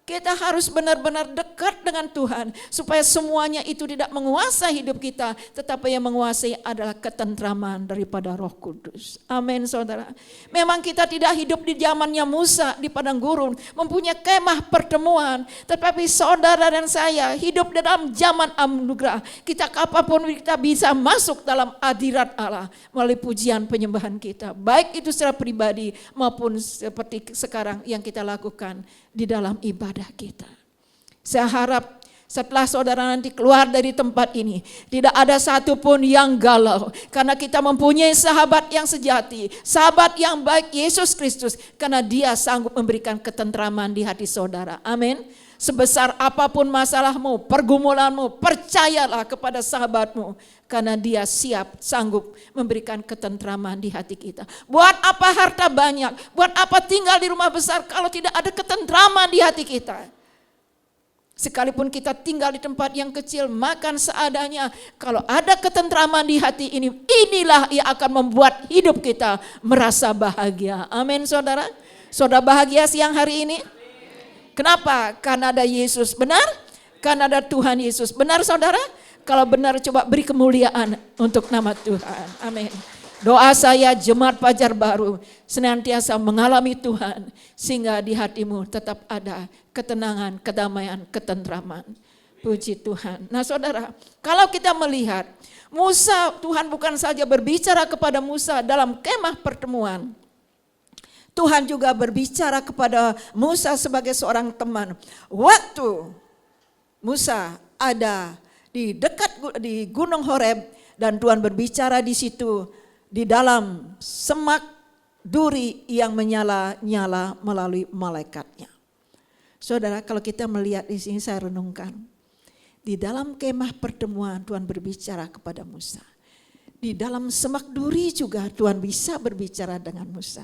kita harus benar-benar dekat dengan Tuhan supaya semuanya itu tidak menguasai hidup kita, tetapi yang menguasai adalah ketentraman daripada Roh Kudus. Amin, saudara. Memang kita tidak hidup di zamannya Musa di padang gurun, mempunyai kemah pertemuan, tetapi saudara dan saya hidup dalam zaman anugerah. Kita kapanpun kita bisa masuk dalam hadirat Allah melalui pujian penyembahan kita, baik itu secara pribadi maupun seperti sekarang yang kita lakukan di dalam ibadah kita. Saya harap setelah saudara nanti keluar dari tempat ini, tidak ada satupun yang galau. Karena kita mempunyai sahabat yang sejati, sahabat yang baik, Yesus Kristus. Karena dia sanggup memberikan ketentraman di hati saudara. Amin. Sebesar apapun masalahmu, pergumulanmu, percayalah kepada sahabatmu. Karena dia siap, sanggup memberikan ketentraman di hati kita. Buat apa harta banyak, buat apa tinggal di rumah besar kalau tidak ada ketentraman di hati kita. Sekalipun kita tinggal di tempat yang kecil, makan seadanya, kalau ada ketentraman di hati ini, inilah yang akan membuat hidup kita merasa bahagia. Amin, saudara. Saudara bahagia siang hari ini? Kenapa? Karena ada Yesus, benar? Karena ada Tuhan Yesus, benar saudara? Kalau benar coba beri kemuliaan untuk nama Tuhan. Amin. Doa saya jemaat Fajar Baru senantiasa mengalami Tuhan sehingga di hatimu tetap ada ketenangan, kedamaian, ketentraman. Puji Tuhan. Nah saudara, kalau kita melihat Musa, Tuhan bukan saja berbicara kepada Musa dalam kemah pertemuan. Tuhan juga berbicara kepada Musa sebagai seorang teman. Waktu Musa ada di Gunung Horeb dan Tuhan berbicara di situ di dalam semak duri yang menyala-nyala melalui malaikatnya. Saudara, kalau kita melihat di sini saya renungkan. Di dalam kemah pertemuan Tuhan berbicara kepada Musa. Di dalam semak duri juga Tuhan bisa berbicara dengan Musa.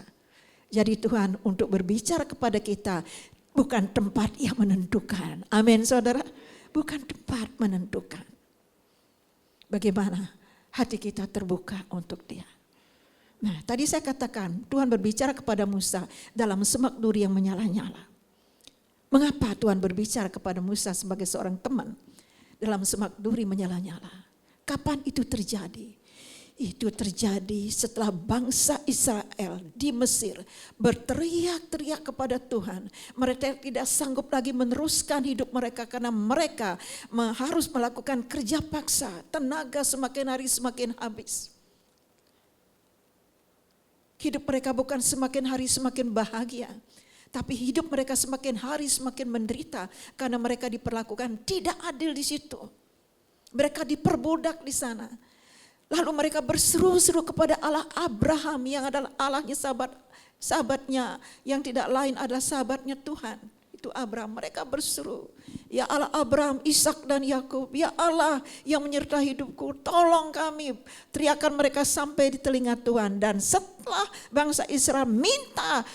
Jadi Tuhan untuk berbicara kepada kita bukan tempat yang menentukan. Amin saudara. Bukan tempat menentukan. Bagaimana hati kita terbuka untuk Dia. Nah, tadi saya katakan Tuhan berbicara kepada Musa dalam semak duri yang menyala-nyala. Mengapa Tuhan berbicara kepada Musa sebagai seorang teman dalam semak duri menyala-nyala? Kapan itu terjadi? Itu terjadi setelah bangsa Israel di Mesir berteriak-teriak kepada Tuhan. Mereka tidak sanggup lagi meneruskan hidup mereka karena mereka harus melakukan kerja paksa. Tenaga semakin hari semakin habis. Hidup mereka bukan semakin hari semakin bahagia. Tapi hidup mereka semakin hari semakin menderita karena mereka diperlakukan tidak adil di situ. Mereka diperbudak di sana. Lalu mereka berseru-seru kepada Allah Abraham yang adalah Allahnya sahabatnya yang tidak lain adalah sahabatnya Tuhan. Itu Abraham. Mereka berseru, ya Allah Abraham, Ishak dan Yakub, ya Allah yang menyertai hidupku, tolong kami. Teriakan mereka sampai di telinga Tuhan. Dan setelah bangsa Israel minta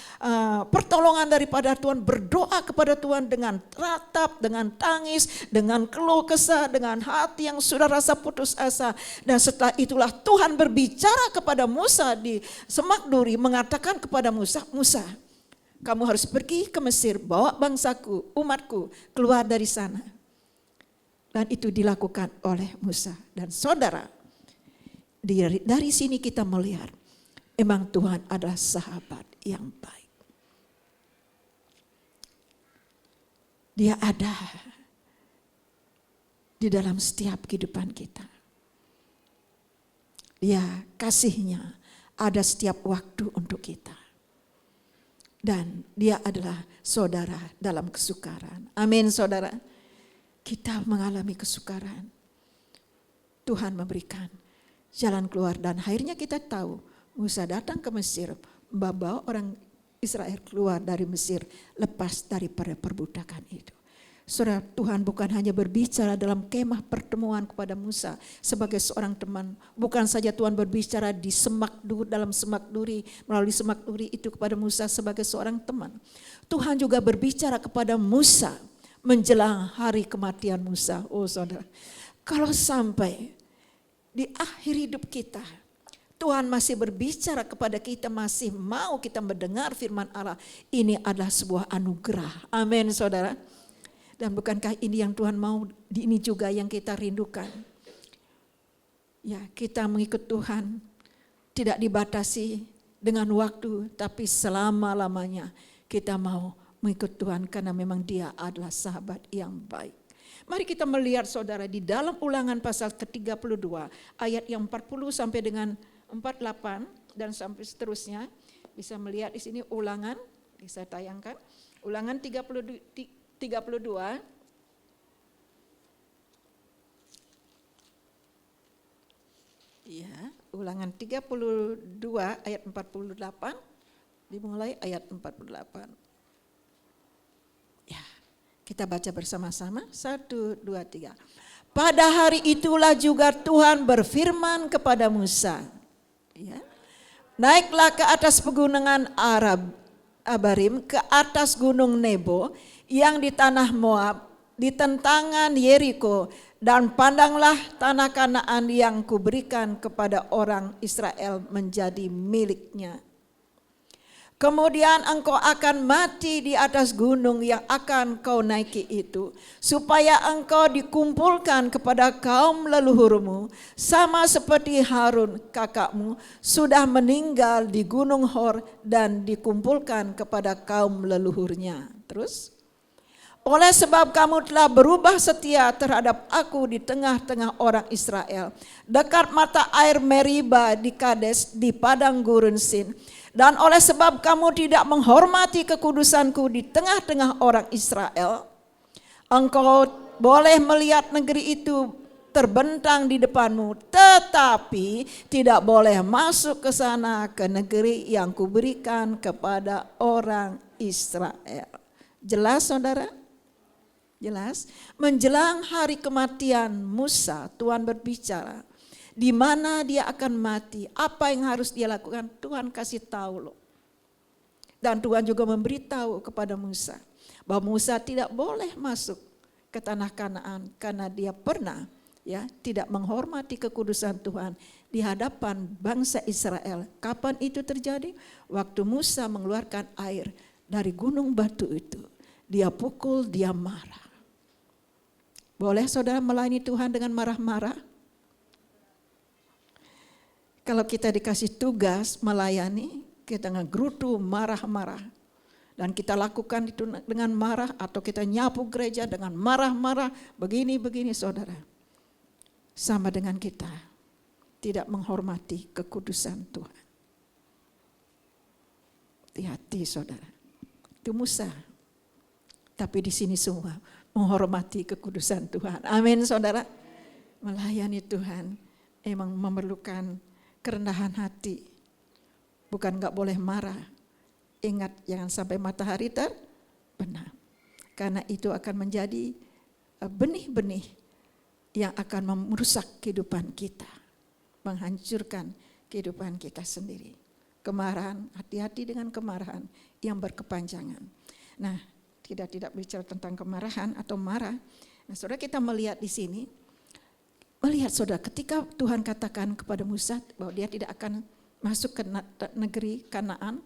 pertolongan daripada Tuhan, berdoa kepada Tuhan dengan ratap, dengan tangis, dengan keluh kesah, dengan hati yang sudah rasa putus asa. Dan setelah itulah Tuhan berbicara kepada Musa di semak duri, mengatakan kepada Musa, Musa, kamu harus pergi ke Mesir, bawa bangsaku, umatku keluar dari sana. Dan itu dilakukan oleh Musa. Dan saudara, dari sini kita melihat, memang Tuhan adalah sahabat yang baik. Dia ada di dalam setiap kehidupan kita. Dia kasihnya ada setiap waktu untuk kita. Dan Dia adalah saudara dalam kesukaran. Amin saudara. Kita mengalami kesukaran. Tuhan memberikan jalan keluar dan akhirnya kita tahu Musa datang ke Mesir membawa orang Israel keluar dari Mesir lepas daripada perbudakan itu. Saudara, Tuhan bukan hanya berbicara dalam kemah pertemuan kepada Musa sebagai seorang teman. Bukan saja Tuhan berbicara di dalam semak duri, melalui semak duri itu kepada Musa sebagai seorang teman. Tuhan juga berbicara kepada Musa menjelang hari kematian Musa. Oh saudara, kalau sampai di akhir hidup kita, Tuhan masih berbicara kepada kita, masih mau kita mendengar firman Allah, ini adalah sebuah anugerah. Amin saudara. Dan bukankah ini yang Tuhan mau, ini juga yang kita rindukan. Ya, kita mengikut Tuhan tidak dibatasi dengan waktu, tapi selama-lamanya kita mau mengikut Tuhan karena memang Dia adalah sahabat yang baik. Mari kita melihat saudara di dalam Ulangan pasal ke-32 ayat yang 40 sampai dengan 48 dan sampai seterusnya. Bisa melihat di sini Ulangan, bisa tayangkan. Ulangan 32. Ya, Ulangan 32 ayat 48 dimulai ayat 48. Ya, kita baca bersama-sama. 1, 2, 3. Pada hari itulah juga Tuhan berfirman kepada Musa. Ya. Naiklah ke atas pegunungan Abarim, ke atas gunung Nebo yang di tanah Moab, di tentangan Yeriko, dan pandanglah tanah Kanaan yang kuberikan kepada orang Israel menjadi miliknya. Kemudian engkau akan mati di atas gunung yang akan kau naiki itu, supaya engkau dikumpulkan kepada kaum leluhurmu, sama seperti Harun kakakmu sudah meninggal di gunung Hor dan dikumpulkan kepada kaum leluhurnya. Terus, oleh sebab kamu telah berubah setia terhadap aku di tengah-tengah orang Israel, dekat mata air Meriba di Kades di padang gurun Sin. Dan oleh sebab kamu tidak menghormati kekudusanku di tengah-tengah orang Israel, engkau boleh melihat negeri itu terbentang di depanmu, tetapi tidak boleh masuk ke sana, ke negeri yang kuberikan kepada orang Israel. Jelas saudara? Jelas? Menjelang hari kematian Musa, Tuhan berbicara. Di mana dia akan mati, apa yang harus dia lakukan, Tuhan kasih tahu loh. Dan Tuhan juga memberitahu kepada Musa bahwa Musa tidak boleh masuk ke tanah Kanaan karena dia pernah tidak menghormati kekudusan Tuhan di hadapan bangsa Israel. Kapan itu terjadi? Waktu Musa mengeluarkan air dari gunung batu itu. Dia pukul, dia marah. Boleh saudara melayani Tuhan dengan marah-marah? Kalau kita dikasih tugas melayani, kita ngegerutu marah-marah. Dan kita lakukan itu dengan marah, atau kita nyapu gereja dengan marah-marah, begini-begini saudara. Sama dengan kita tidak menghormati kekudusan Tuhan. Hati-hati saudara. Itu Musa. Tapi di sini semua menghormati kekudusan Tuhan. Amin saudara. Melayani Tuhan emang memerlukan kerendahan hati. Bukan gak boleh marah. Ingat jangan sampai matahari terbenam. Karena itu akan menjadi benih-benih yang akan merusak kehidupan kita. Menghancurkan kehidupan kita sendiri. Kemarahan, hati-hati dengan kemarahan yang berkepanjangan. Nah, tidak bicara tentang kemarahan atau marah. Nah, saudara kita melihat di sini, melihat saudara ketika Tuhan katakan kepada Musa bahwa dia tidak akan masuk ke negeri Kanaan,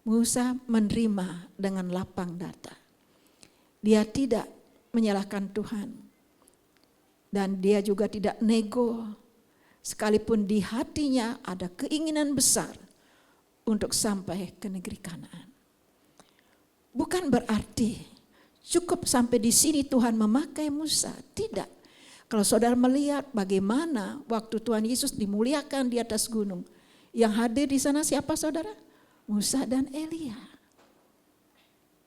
Musa menerima dengan lapang dada. Dia tidak menyalahkan Tuhan. Dan dia juga tidak nego. Sekalipun di hatinya ada keinginan besar untuk sampai ke negeri Kanaan. Bukan berarti cukup sampai di sini Tuhan memakai Musa. Tidak. Kalau saudara melihat bagaimana waktu Tuhan Yesus dimuliakan di atas gunung. Yang hadir di sana siapa saudara? Musa dan Elia.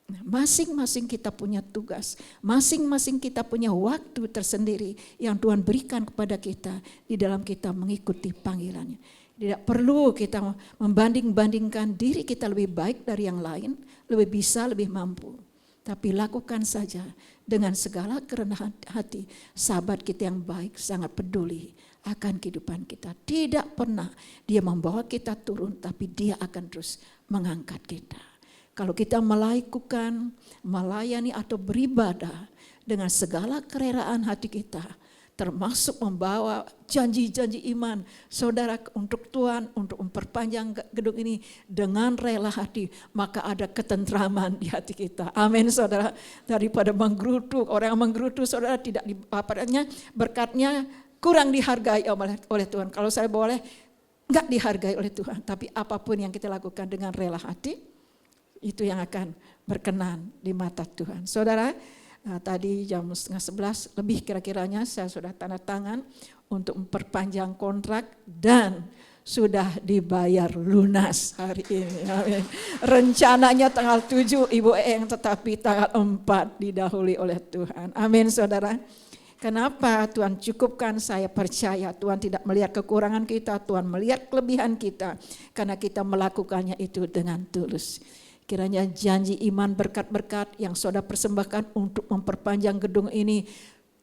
Nah, masing-masing kita punya tugas. Masing-masing kita punya waktu tersendiri yang Tuhan berikan kepada kita di dalam kita mengikuti panggilannya. Tidak perlu kita membanding-bandingkan diri kita lebih baik dari yang lain, lebih bisa, lebih mampu. Tapi lakukan saja dengan segala kerendahan hati. Sahabat kita yang baik sangat peduli akan kehidupan kita. Tidak pernah dia membawa kita turun, tapi dia akan terus mengangkat kita. Kalau kita melakukan, melayani atau beribadah dengan segala kereraan hati kita, termasuk membawa janji-janji iman saudara untuk Tuhan, untuk memperpanjang gedung ini dengan rela hati, maka ada ketentraman di hati kita. Amin saudara. Daripada menggerutu, orang yang menggerutu saudara tidak berkatnya kurang dihargai oleh Tuhan. Kalau saya boleh enggak dihargai oleh Tuhan, tapi apapun yang kita lakukan dengan rela hati, itu yang akan berkenan di mata Tuhan. Saudara, tadi jam 10:30 lebih kira-kiranya saya sudah tanda tangan untuk memperpanjang kontrak dan sudah dibayar lunas hari ini. Amin. Rencananya tanggal 7 Ibu Eng, tetapi tanggal 4 didahului oleh Tuhan. Amin saudara. Kenapa Tuhan cukupkan? Saya percaya Tuhan tidak melihat kekurangan kita, Tuhan melihat kelebihan kita. Karena kita melakukannya itu dengan tulus. Kiranya janji iman berkat-berkat yang saudara persembahkan untuk memperpanjang gedung ini,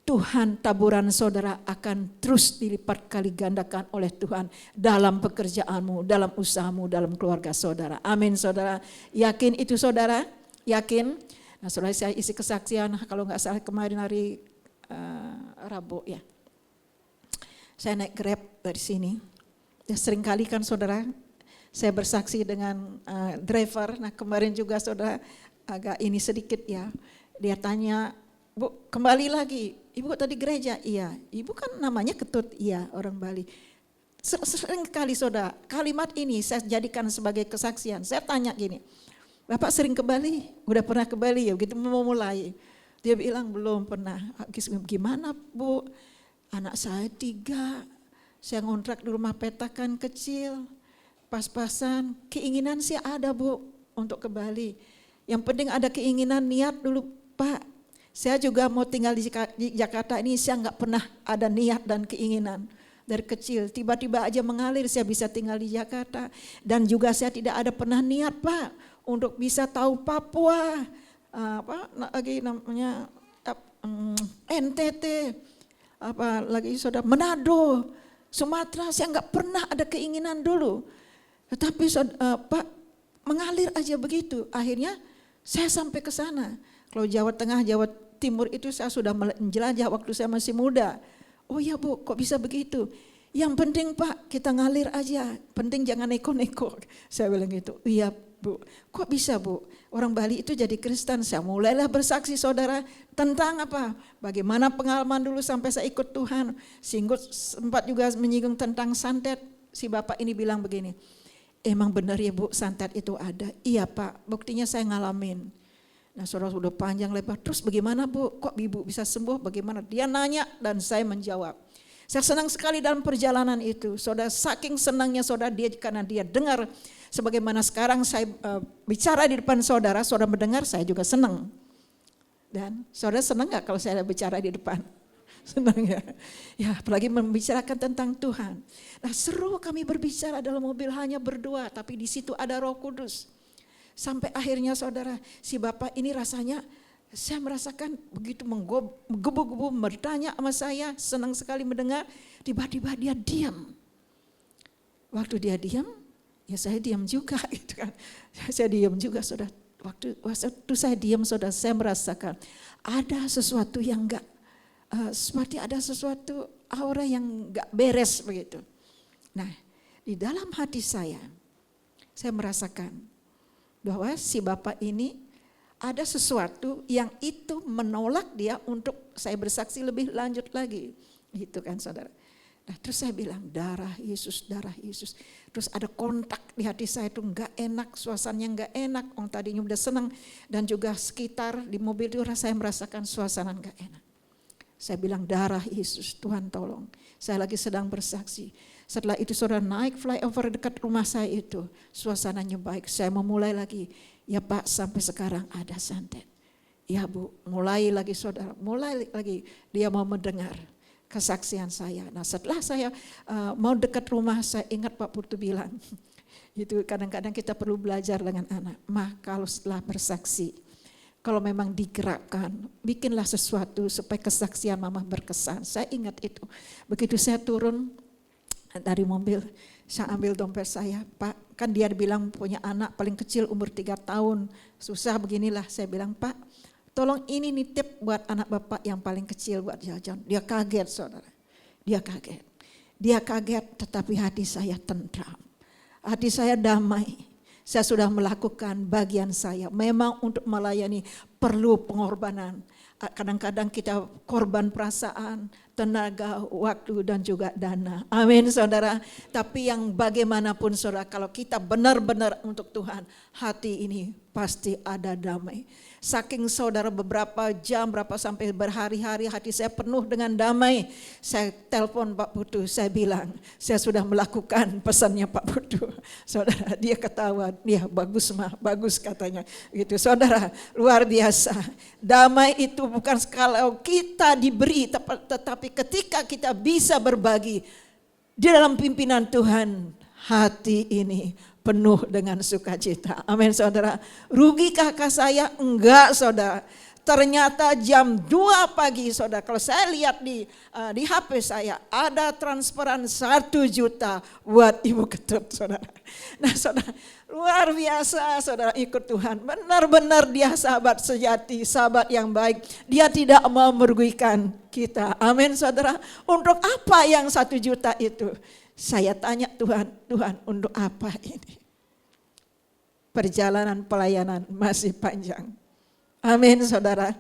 Tuhan taburan saudara akan terus dilipat kali gandakan oleh Tuhan dalam pekerjaanmu, dalam usahamu, dalam keluarga saudara. Amin saudara. Yakin itu saudara? Yakin? Nah saudara, saya isi kesaksian kalau nggak salah kemarin hari Rabu ya. Saya naik Grab dari sini. Ya, seringkali kan saudara, saya bersaksi dengan driver. Nah kemarin juga saudara agak ini sedikit ya. Dia tanya, Bu kembali lagi, Ibu tadi gereja? Iya. Ibu kan namanya Ketut? Iya, orang Bali. Sering kali saudara, kalimat ini saya jadikan sebagai kesaksian. Saya tanya gini, Bapak sering ke Bali? Udah pernah ke Bali ya? Begitu mau mulai. Dia bilang belum pernah. Gimana Bu? Anak saya 3, saya ngontrak di rumah petakan kecil. Pas-pasan, keinginan sih ada Bu untuk ke Bali. Yang penting ada keinginan, niat dulu Pak. Saya juga mau tinggal di Jakarta ini, saya nggak pernah ada niat dan keinginan. Dari kecil, tiba-tiba aja mengalir saya bisa tinggal di Jakarta. Dan juga saya tidak ada pernah niat Pak untuk bisa tahu Papua. NTT, apa lagi saudara, Manado, Sumatera, saya nggak pernah ada keinginan dulu. Tetapi Pak, mengalir aja begitu. Akhirnya saya sampai ke sana. Kalau Jawa Tengah, Jawa Timur itu saya sudah menjelajah waktu saya masih muda. Oh ya Bu, kok bisa begitu? Yang penting Pak, kita ngalir aja. Penting jangan neko-neko. Saya bilang gitu. Iya Bu, kok bisa Bu? Orang Bali itu jadi Kristen. Saya mulailah bersaksi saudara tentang apa? Bagaimana pengalaman dulu sampai saya ikut Tuhan. Singgung sempat juga menyinggung tentang santet. Si bapak ini bilang begini, emang benar ya Bu, santet itu ada? Iya Pak, buktinya saya ngalamin. Nah saudara sudah panjang lebar, terus bagaimana Bu? Kok Ibu bisa sembuh? Bagaimana? Dia nanya dan saya menjawab. Saya senang sekali dalam perjalanan itu. Saudara, saking senangnya saudara dia karena dia dengar sebagaimana sekarang saya bicara di depan saudara, saudara mendengar, saya juga senang. Dan saudara senang gak kalau saya bicara di depan? Senang ya? Ya apalagi membicarakan tentang Tuhan. Nah seru kami berbicara dalam mobil hanya berdua, tapi di situ ada Roh Kudus. Sampai akhirnya saudara, si bapak ini rasanya saya merasakan begitu menggebu-gebu bertanya sama saya, senang sekali mendengar, tiba-tiba dia diam. Waktu dia diam, ya saya diam juga gitu kan. Saya diam juga saudara. Waktu saya diam saudara, saya merasakan ada sesuatu yang enggak, seperti ada sesuatu aura yang enggak beres begitu. Nah di dalam hati saya merasakan bahwa si bapak ini ada sesuatu yang itu menolak dia untuk saya bersaksi lebih lanjut lagi. Gitu kan saudara. Nah terus saya bilang darah Yesus, darah Yesus. Terus ada kontak di hati saya itu enggak enak, suasananya enggak enak. Orang tadinya udah senang dan juga sekitar di mobil itu saya merasakan suasana enggak enak. Saya bilang darah Yesus, Tuhan tolong. Saya lagi sedang bersaksi. Setelah itu saudara naik flyover dekat rumah saya itu. Suasananya baik, saya memulai lagi. Ya Pak sampai sekarang ada santet. Ya Bu, mulai lagi saudara, mulai lagi dia mau mendengar kesaksian saya. Nah setelah saya mau dekat rumah, saya ingat Pak Putu bilang, itu kadang-kadang kita perlu belajar dengan anak. Kalau setelah bersaksi, kalau memang digerakkan, bikinlah sesuatu supaya kesaksian mama berkesan. Saya ingat itu. Begitu saya turun dari mobil, saya ambil dompet saya, Pak, kan dia bilang punya anak paling kecil umur 3 tahun, susah beginilah. Saya bilang, Pak, tolong ini nitip buat anak Bapak yang paling kecil buat jajan. Dia kaget saudara, dia kaget. Dia kaget tetapi hati saya tentram, hati saya damai. Saya sudah melakukan bagian saya, memang untuk melayani perlu pengorbanan. Kadang-kadang kita korban perasaan, tenaga, waktu dan juga dana. Amin saudara. Tapi yang bagaimanapun saudara, kalau kita benar-benar untuk Tuhan, hati ini pasti ada damai. Saking saudara beberapa jam, berapa sampai berhari-hari hati saya penuh dengan damai. Saya telepon Pak Putu, saya bilang saya sudah melakukan pesannya Pak Putu. Saudara dia ketawa, dia bagus mah, bagus katanya. Gitu saudara, luar biasa. Damai itu bukan kalau kita diberi, tetapi ketika kita bisa berbagi di dalam pimpinan Tuhan, hati ini penuh dengan sukacita. Amin saudara. Rugikah saya? Enggak saudara. Ternyata jam 2 pagi saudara, kalau saya lihat di HP saya ada transferan 1 juta buat Ibu Ketut saudara. Nah saudara, luar biasa saudara ikut Tuhan. Benar-benar dia sahabat sejati, sahabat yang baik. Dia tidak mau merugikan kita. Amin saudara. Untuk apa yang 1 juta itu? Saya tanya Tuhan, Tuhan untuk apa ini? Perjalanan pelayanan masih panjang. Amin saudara.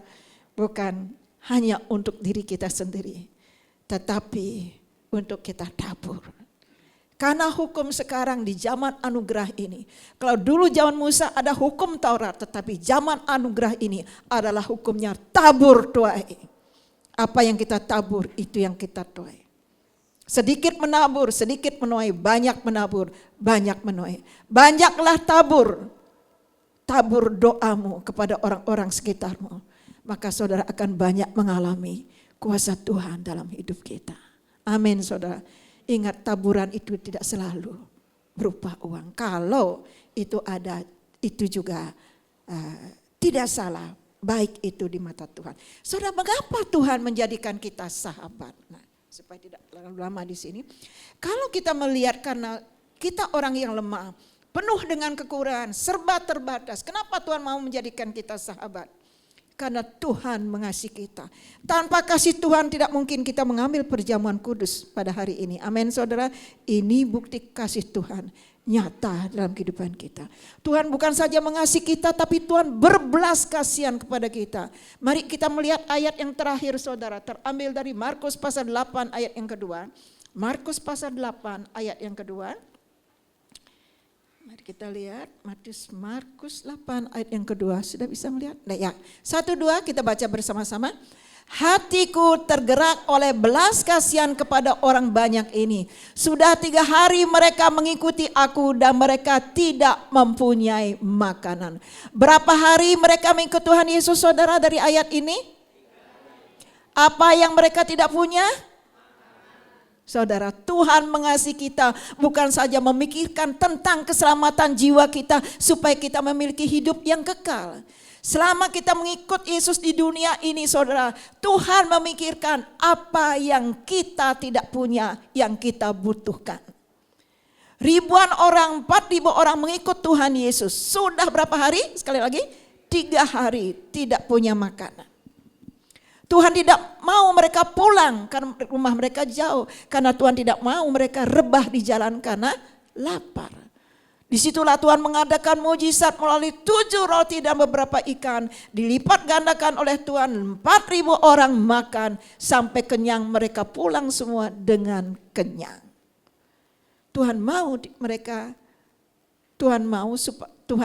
Bukan hanya untuk diri kita sendiri, tetapi untuk kita tabur. Karena hukum sekarang di zaman anugerah ini, kalau dulu zaman Musa ada hukum Taurat, tetapi zaman anugerah ini adalah hukumnya tabur tuai. Apa yang kita tabur itu yang kita tuai. Sedikit menabur, sedikit menuai, banyak menabur, banyak menuai. Banyaklah tabur, tabur doamu kepada orang-orang sekitarmu. Maka saudara akan banyak mengalami kuasa Tuhan dalam hidup kita. Amin saudara. Ingat taburan itu tidak selalu berupa uang. Kalau itu ada, itu juga tidak salah baik itu di mata Tuhan. Saudara, mengapa Tuhan menjadikan kita sahabat? Nah, supaya tidak terlalu lama di sini. Kalau kita melihat karena kita orang yang lemah, penuh dengan kekurangan, serba terbatas. Kenapa Tuhan mau menjadikan kita sahabat? Karena Tuhan mengasihi kita. Tanpa kasih Tuhan tidak mungkin kita mengambil perjamuan kudus pada hari ini. Amin saudara. Ini bukti kasih Tuhan nyata dalam kehidupan kita. Tuhan bukan saja mengasihi kita, tapi Tuhan berbelas kasihan kepada kita. Mari kita melihat ayat yang terakhir saudara. Terambil dari Markus pasal 8 ayat yang kedua. Markus pasal 8 ayat yang kedua. Mari kita lihat Markus 8 ayat yang kedua. Sudah bisa melihat? Nah, ya. 1, 2 kita baca bersama-sama. Hatiku tergerak oleh belas kasihan kepada orang banyak ini. Sudah 3 hari mereka mengikuti aku dan mereka tidak mempunyai makanan. Berapa hari mereka mengikut Tuhan Yesus saudara dari ayat ini? Apa yang mereka tidak punya? Saudara, Tuhan mengasihi kita bukan saja memikirkan tentang keselamatan jiwa kita supaya kita memiliki hidup yang kekal. Selama kita mengikut Yesus di dunia ini saudara, Tuhan memikirkan apa yang kita tidak punya, yang kita butuhkan. Ribuan orang, 4.000 orang mengikut Tuhan Yesus. Sudah berapa hari? Sekali lagi, 3 hari tidak punya makanan. Tuhan tidak mau mereka pulang karena rumah mereka jauh. Karena Tuhan tidak mau mereka rebah di jalan karena lapar. Disitulah Tuhan mengadakan mujizat melalui 7 roti dan beberapa ikan. Dilipat gandakan oleh Tuhan, 4.000 orang makan sampai kenyang, mereka pulang semua dengan kenyang. Tuhan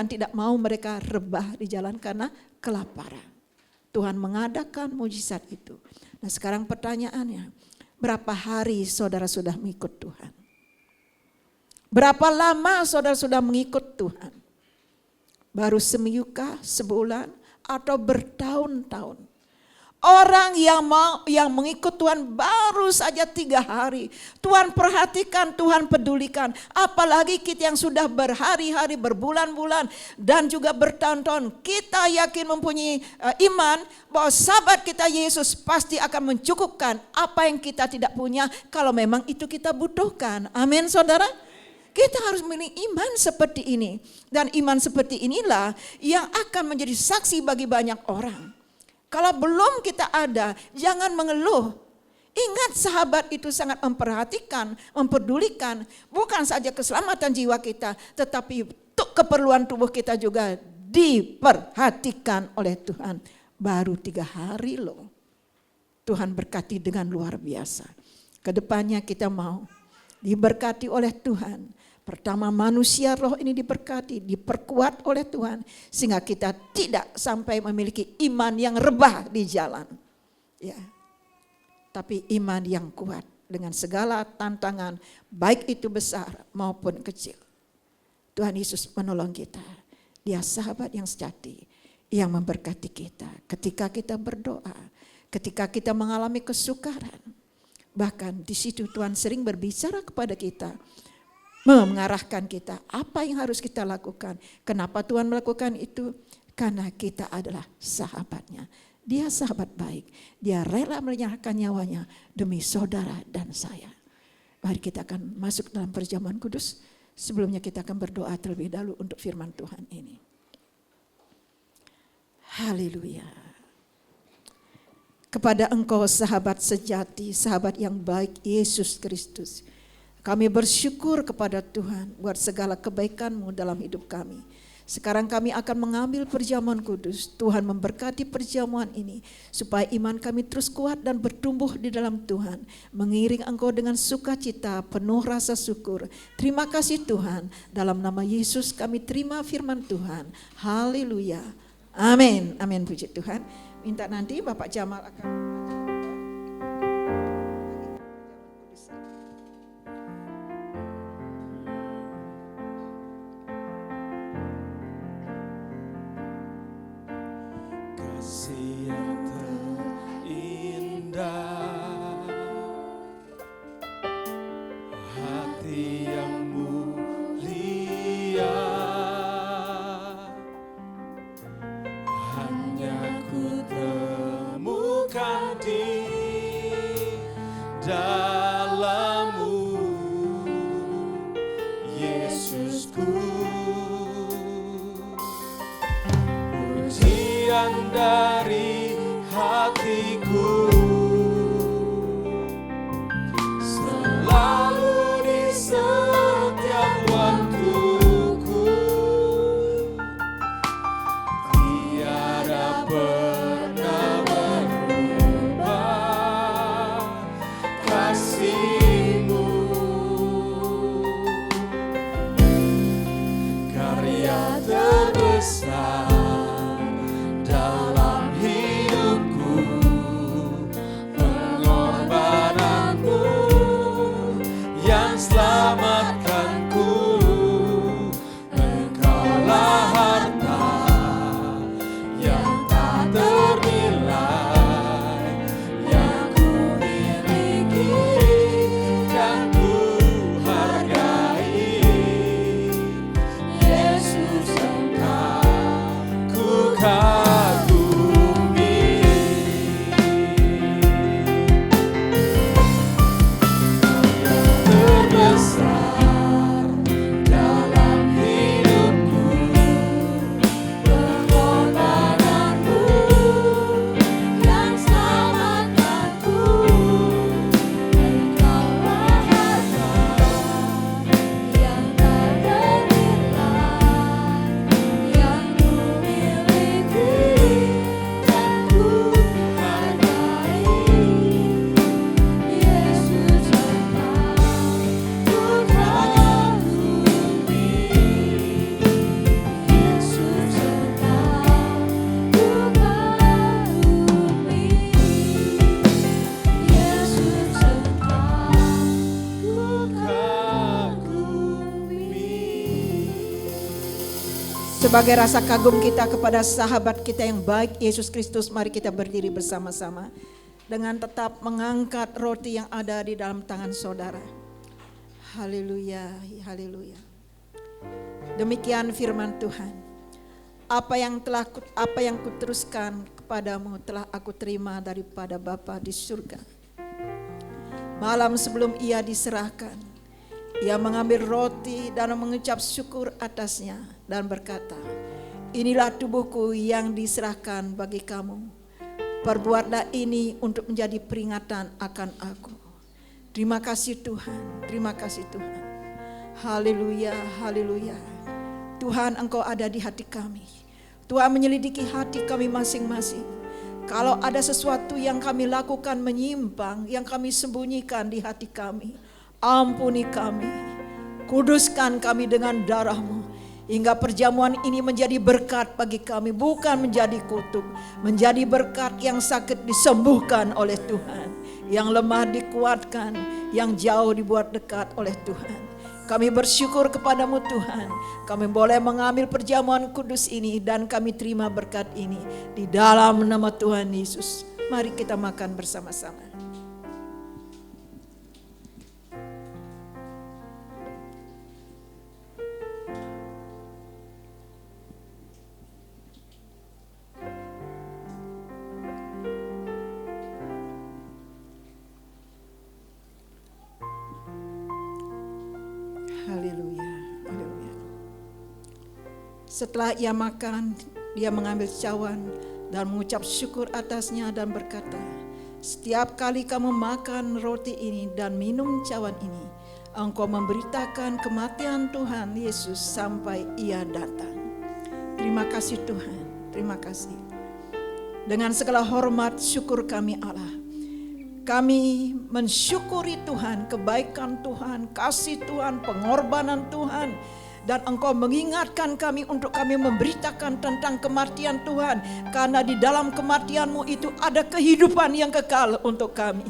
tidak mau mereka rebah di jalan karena kelaparan. Tuhan mengadakan mujizat itu. Nah sekarang pertanyaannya, berapa hari saudara sudah mengikut Tuhan? Berapa lama saudara sudah mengikut Tuhan? Baru seminggu kah, sebulan, atau bertahun-tahun? Orang yang mengikut Tuhan baru saja 3 hari. Tuhan perhatikan, Tuhan pedulikan. Apalagi kita yang sudah berhari-hari, berbulan-bulan, dan juga bertahun-tahun. Kita yakin mempunyai iman bahwa sahabat kita Yesus pasti akan mencukupkan apa yang kita tidak punya kalau memang itu kita butuhkan. Amin saudara. Kita harus memiliki iman seperti ini. Dan iman seperti inilah yang akan menjadi saksi bagi banyak orang. Kalau belum kita ada, jangan mengeluh. Ingat sahabat itu sangat memperhatikan, mempedulikan. Bukan saja keselamatan jiwa kita, tetapi untuk keperluan tubuh kita juga diperhatikan oleh Tuhan. Baru 3 hari loh. Tuhan berkati dengan luar biasa. Kedepannya kita mau diberkati oleh Tuhan. Pertama manusia roh ini diberkati, diperkuat oleh Tuhan. Sehingga kita tidak sampai memiliki iman yang rebah di jalan. Ya. Tapi iman yang kuat dengan segala tantangan, baik itu besar maupun kecil. Tuhan Yesus menolong kita. Dia sahabat yang sejati, yang memberkati kita. Ketika kita berdoa, ketika kita mengalami kesukaran. Bahkan di situ Tuhan sering berbicara kepada kita. Mengarahkan kita apa yang harus kita lakukan. Kenapa Tuhan melakukan itu? Karena kita adalah sahabatnya. Dia sahabat baik. Dia rela menyerahkan nyawanya demi saudara dan saya. Mari kita akan masuk dalam perjamuan kudus. Sebelumnya kita akan berdoa terlebih dahulu untuk firman Tuhan ini. Haleluya. Kepada engkau sahabat sejati, sahabat yang baik Yesus Kristus. Kami bersyukur kepada Tuhan buat segala kebaikan-Mu dalam hidup kami. Sekarang kami akan mengambil perjamuan kudus. Tuhan memberkati perjamuan ini supaya iman kami terus kuat dan bertumbuh di dalam Tuhan. Mengiring Engkau dengan sukacita, penuh rasa syukur. Terima kasih Tuhan. Dalam nama Yesus kami terima firman Tuhan. Haleluya. Amin. Amin, puji Tuhan. Minta nanti Bapak Jamal akan Hanya ku Pujian dari hatiku selalu di setiap waktuku, tiada pernah berubah kasih-Mu. Karya terbesar dalam hidupku, pengorbananmu yang selamatkanku. Engkaulah harta yang tak ternilai yang ku miliki dan ku hargai. Yesus, Engkau ku kagumi. Terbesar dalam hidupku, pengorbananmu yang selamatkanku. Engkaulah harta yang tak ternilai yang ku miliki dan ku hargai. Yesus, Engkau ku kagumi. Yesus, Engkau ku kagumi. Yesus, Engkau ku kagumi. Sebagai rasa kagum kita kepada sahabat kita yang baik Yesus Kristus, mari kita berdiri bersama-sama dengan tetap mengangkat roti yang ada di dalam tangan saudara. Haleluya, haleluya. Demikian firman Tuhan. Apa yang kuteruskan kepadamu telah aku terima daripada Bapa di surga. Malam sebelum ia diserahkan, ia mengambil roti dan mengucap syukur atasnya dan berkata, inilah tubuhku yang diserahkan bagi kamu. Perbuatlah ini untuk menjadi peringatan akan aku. Terima kasih Tuhan, terima kasih Tuhan. Haleluya, haleluya. Tuhan, Engkau ada di hati kami. Tuhan menyelidiki hati kami masing-masing. Kalau ada sesuatu yang kami lakukan menyimpang, yang kami sembunyikan di hati kami, ampuni kami, kuduskan kami dengan darah-Mu, hingga perjamuan ini menjadi berkat bagi kami, bukan menjadi kutuk, menjadi berkat. Yang sakit disembuhkan oleh Tuhan, yang lemah dikuatkan, yang jauh dibuat dekat oleh Tuhan. Kami bersyukur kepadamu Tuhan, kami boleh mengambil perjamuan kudus ini dan kami terima berkat ini di dalam nama Tuhan Yesus. Mari kita makan bersama-sama. Haleluya, haleluya. Setelah ia makan, dia mengambil cawan dan mengucap syukur atasnya dan berkata, setiap kali kamu makan roti ini dan minum cawan ini, engkau memberitakan kematian Tuhan Yesus sampai ia datang. Terima kasih Tuhan, terima kasih. Dengan segala hormat syukur kami Allah. Kami mensyukuri Tuhan, kebaikan Tuhan, kasih Tuhan, pengorbanan Tuhan. Dan Engkau mengingatkan kami untuk kami memberitakan tentang kematian Tuhan. Karena di dalam kematian-Mu itu ada kehidupan yang kekal untuk kami.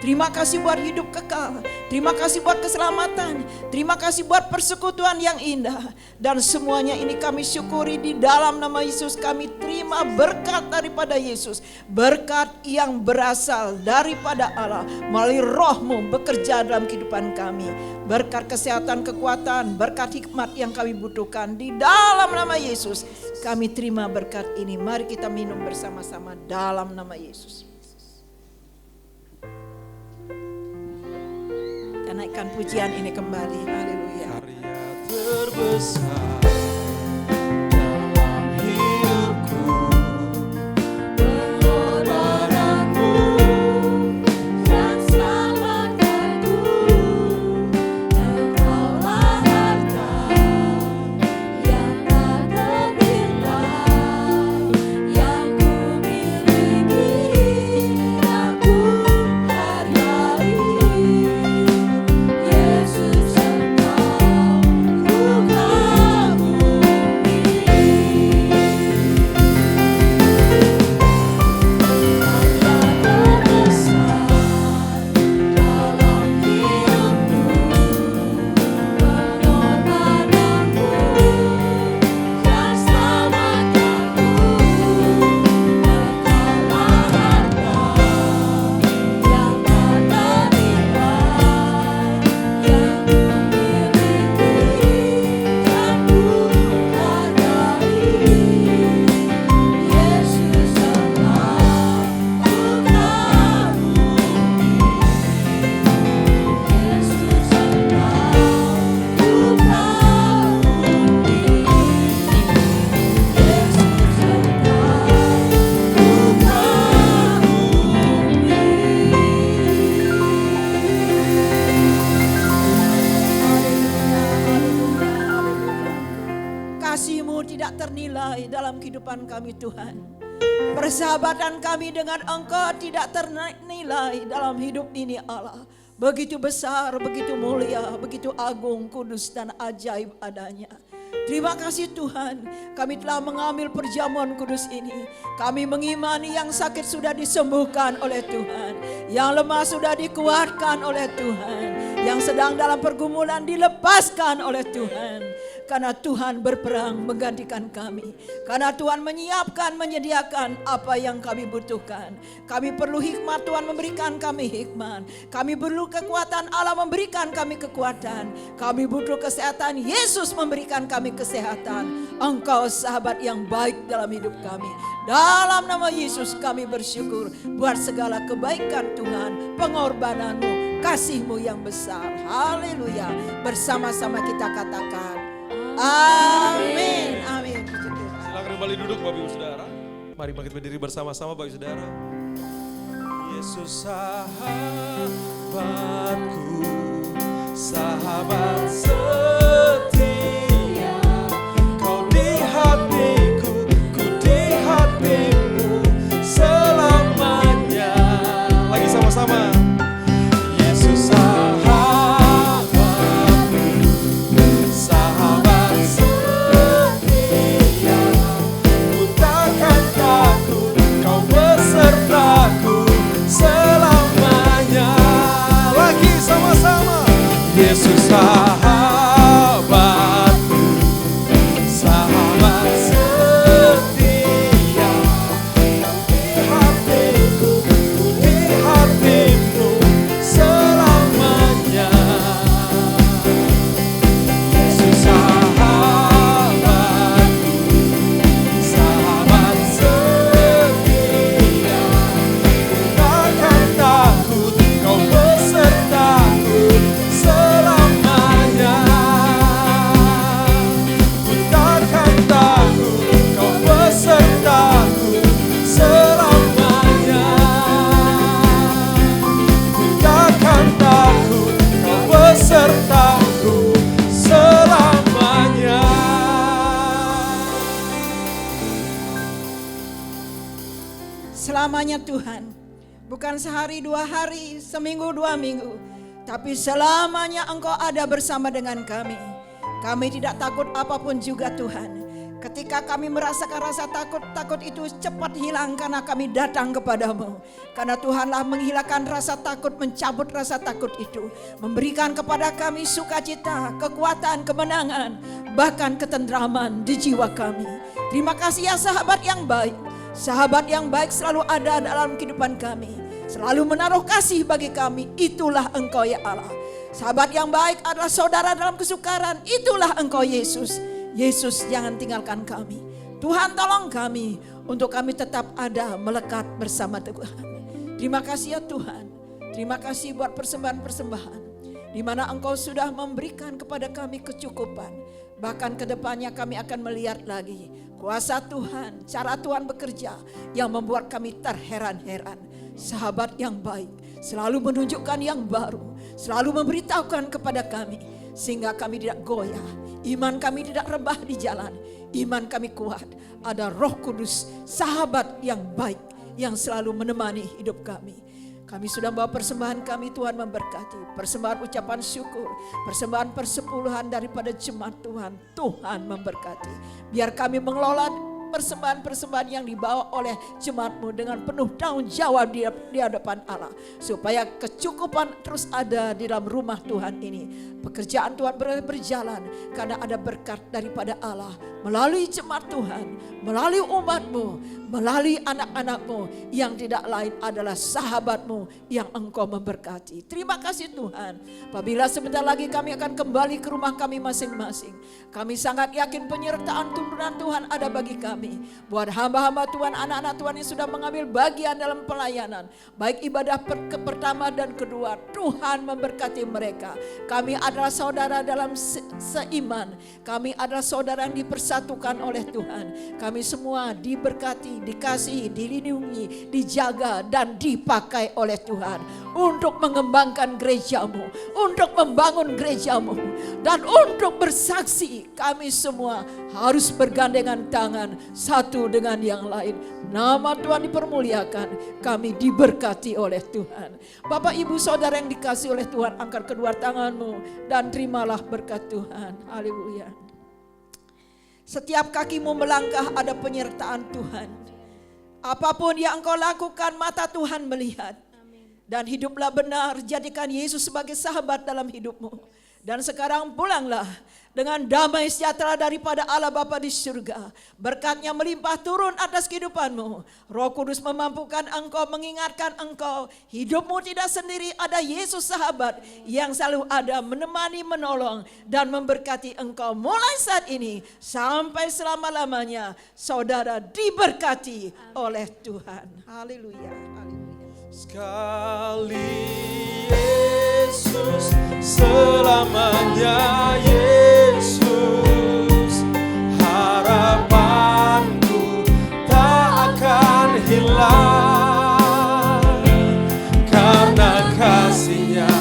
Terima kasih buat hidup kekal. Terima kasih buat keselamatan. Terima kasih buat persekutuan yang indah. Dan semuanya ini kami syukuri di dalam nama Yesus. Kami terima berkat daripada Yesus. Berkat yang berasal daripada Allah. Melalui Roh-Mu bekerja dalam kehidupan kami. Berkat kesehatan, kekuatan, berkat hikmat yang kami butuhkan di dalam nama Yesus. Kami terima berkat ini. Mari kita minum bersama-sama dalam nama Yesus. Kita naikkan pujian ini kembali. Haleluya. Karya besar dalam hidupku. Pengorbananmu yang selamatkanku, Engkaulah harta yang tak ternilai yang ku miliki, aku hargai. Yesus, Engkau ku kagumi. Tanda terbesar dalam hidupku, pengorbananmu yang selamatkanku, Engkaulah harta yang tak ternilai yang ku miliki, aku hargai. Yesus, Engkau ku kagumi. Yesus, Engkau ku kagumi. Yesus, Kasih-Mu tidak ternilai dalam kehidupan kami Tuhan. Persahabatan kami dengan Engkau tidak ternilai dalam hidup ini Allah. Begitu besar, begitu mulia, begitu agung, kudus dan ajaib adanya. Terima kasih Tuhan, kami telah mengambil perjamuan kudus ini. Kami mengimani yang sakit sudah disembuhkan oleh Tuhan, yang lemah sudah dikuatkan oleh Tuhan, yang sedang dalam pergumulan dilepaskan oleh Tuhan. Karena Tuhan berperang menggantikan kami. Karena Tuhan menyiapkan, menyediakan apa yang kami butuhkan. Kami perlu hikmat, Tuhan memberikan kami hikmat. Kami perlu kekuatan, Allah memberikan kami kekuatan. Kami butuh kesehatan, Yesus memberikan kami kesehatan. Engkau sahabat yang baik dalam hidup kami. Dalam nama Yesus kami bersyukur buat segala kebaikan Tuhan, pengorbanan-Mu, kasih-Mu yang besar. Haleluya. Bersama-sama kita katakan amin. Amin. Silakan kembali duduk Bapak Ibu Saudara. Mari bangkit berdiri bersama-sama Bapak Ibu Saudara. Yesus sahabatku, sahabat setia. Kau di hatiku, ku di hatimu selamanya. Lagi sama-sama. Yesus sahabatku, sahabat setia. Ku takkan takut, Kau besertaku selamanya. Lagi sama-sama. Yesus sahabatku, sahabat setia. Kau di hatiku, ku di hatimu selamanya. Yesus sahabatku, sahabat setia. Ku takkan takut, Kau besertaku selamanya. Ku takkan takut, Kau besertaku selamanya. Ku takkan takut, Kau besertaku selamanya. Selamanya Tuhan, bukan sehari, 2 hari, seminggu, 2 minggu, tapi selamanya Engkau ada bersama dengan kami. Kami tidak takut apapun juga Tuhan. Ketika kami merasakan rasa takut, takut itu cepat hilang karena kami datang kepadamu. Karena Tuhanlah menghilangkan rasa takut, mencabut rasa takut itu. Memberikan kepada kami sukacita, kekuatan, kemenangan, bahkan ketentraman di jiwa kami. Terima kasih ya sahabat yang baik. Sahabat yang baik selalu ada dalam kehidupan kami. Selalu menaruh kasih bagi kami. Itulah Engkau ya Allah. Sahabat yang baik adalah saudara dalam kesukaran. Itulah Engkau Yesus. Yesus, jangan tinggalkan kami. Tuhan tolong kami untuk kami tetap ada melekat bersama Tuhan. Terima kasih ya Tuhan. Terima kasih buat persembahan-persembahan di mana Engkau sudah memberikan kepada kami kecukupan. Bahkan ke depannya kami akan melihat lagi kuasa Tuhan, cara Tuhan bekerja yang membuat kami terheran-heran. Sahabat yang baik selalu menunjukkan yang baru, selalu memberitahukan kepada kami sehingga kami tidak goyah. Iman kami tidak rebah di jalan, iman kami kuat. Ada Roh Kudus, sahabat yang baik yang selalu menemani hidup kami. Kami sudah bawa persembahan kami, Tuhan memberkati. Persembahan ucapan syukur, persembahan persepuluhan daripada jemaat Tuhan, Tuhan memberkati. Biar kami mengelola persembahan-persembahan yang dibawa oleh jemaat-Mu dengan penuh tanggung jawab di hadapan Allah. Supaya kecukupan terus ada di dalam rumah Tuhan ini. Pekerjaan Tuhan berjalan karena ada berkat daripada Allah. Melalui jemaat Tuhan, melalui umat-Mu, melalui anak-anak-Mu yang tidak lain adalah sahabat-Mu yang Engkau memberkati. Terima kasih Tuhan. Apabila sebentar lagi kami akan kembali ke rumah kami masing-masing, kami sangat yakin penyertaan tuntunan Tuhan ada bagi kami. Buat hamba-hamba Tuhan, anak-anak Tuhan yang sudah mengambil bagian dalam pelayanan, baik ibadah pertama dan kedua, Tuhan memberkati mereka. Kami adalah saudara dalam seiman. Kami adalah saudara yang dipersatukan oleh Tuhan. Kami semua diberkati, dikasihi, dilindungi, dijaga dan dipakai oleh Tuhan untuk mengembangkan gereja-Mu, untuk membangun gereja-Mu, dan untuk bersaksi. Kami semua harus bergandengan tangan satu dengan yang lain. Nama Tuhan dipermuliakan, kami diberkati oleh Tuhan. Bapak ibu saudara yang dikasihi oleh Tuhan, angkat kedua tanganmu dan terimalah berkat Tuhan. Haleluya. Setiap kakimu melangkah ada penyertaan Tuhan. Apapun yang engkau lakukan, mata Tuhan melihat. Dan hiduplah benar, jadikan Yesus sebagai sahabat dalam hidupmu. Dan sekarang pulanglah dengan damai sejahtera daripada Allah Bapa di surga. Berkatnya melimpah turun atas kehidupanmu. Roh Kudus memampukan engkau, mengingatkan engkau. Hidupmu tidak sendiri, ada Yesus sahabat yang selalu ada menemani, menolong dan memberkati engkau. Mulai saat ini sampai selama-lamanya saudara diberkati oleh Tuhan. Haleluya. Haleluya. Sekali Yesus, selamanya Yesus, harapanku tak akan hilang, karena kasih-Nya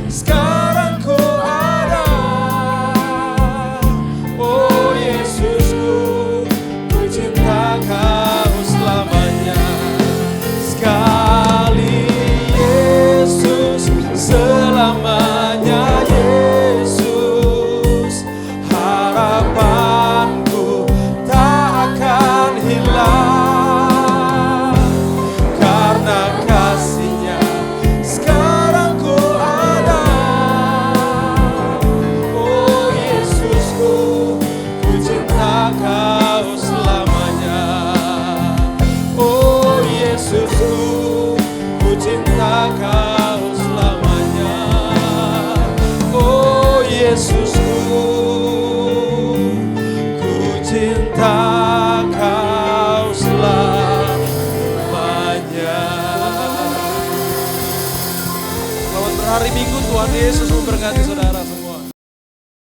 sekarang ku ada. Oh Yesusku, ku cinta Kau selamanya. Sekali Yesus, selamanya Yesus, harapanku tak akan hilang, karena kasih-Nya sekarang ku ada. Oh Yesusku, ku cinta Kau selamanya. Oh Yesusku, ku cinta Kau selamanya. Oh Yesusku, ku cinta Kau selamanya. Selamat berhari Minggu, Tuhan Yesus memberkati saudara.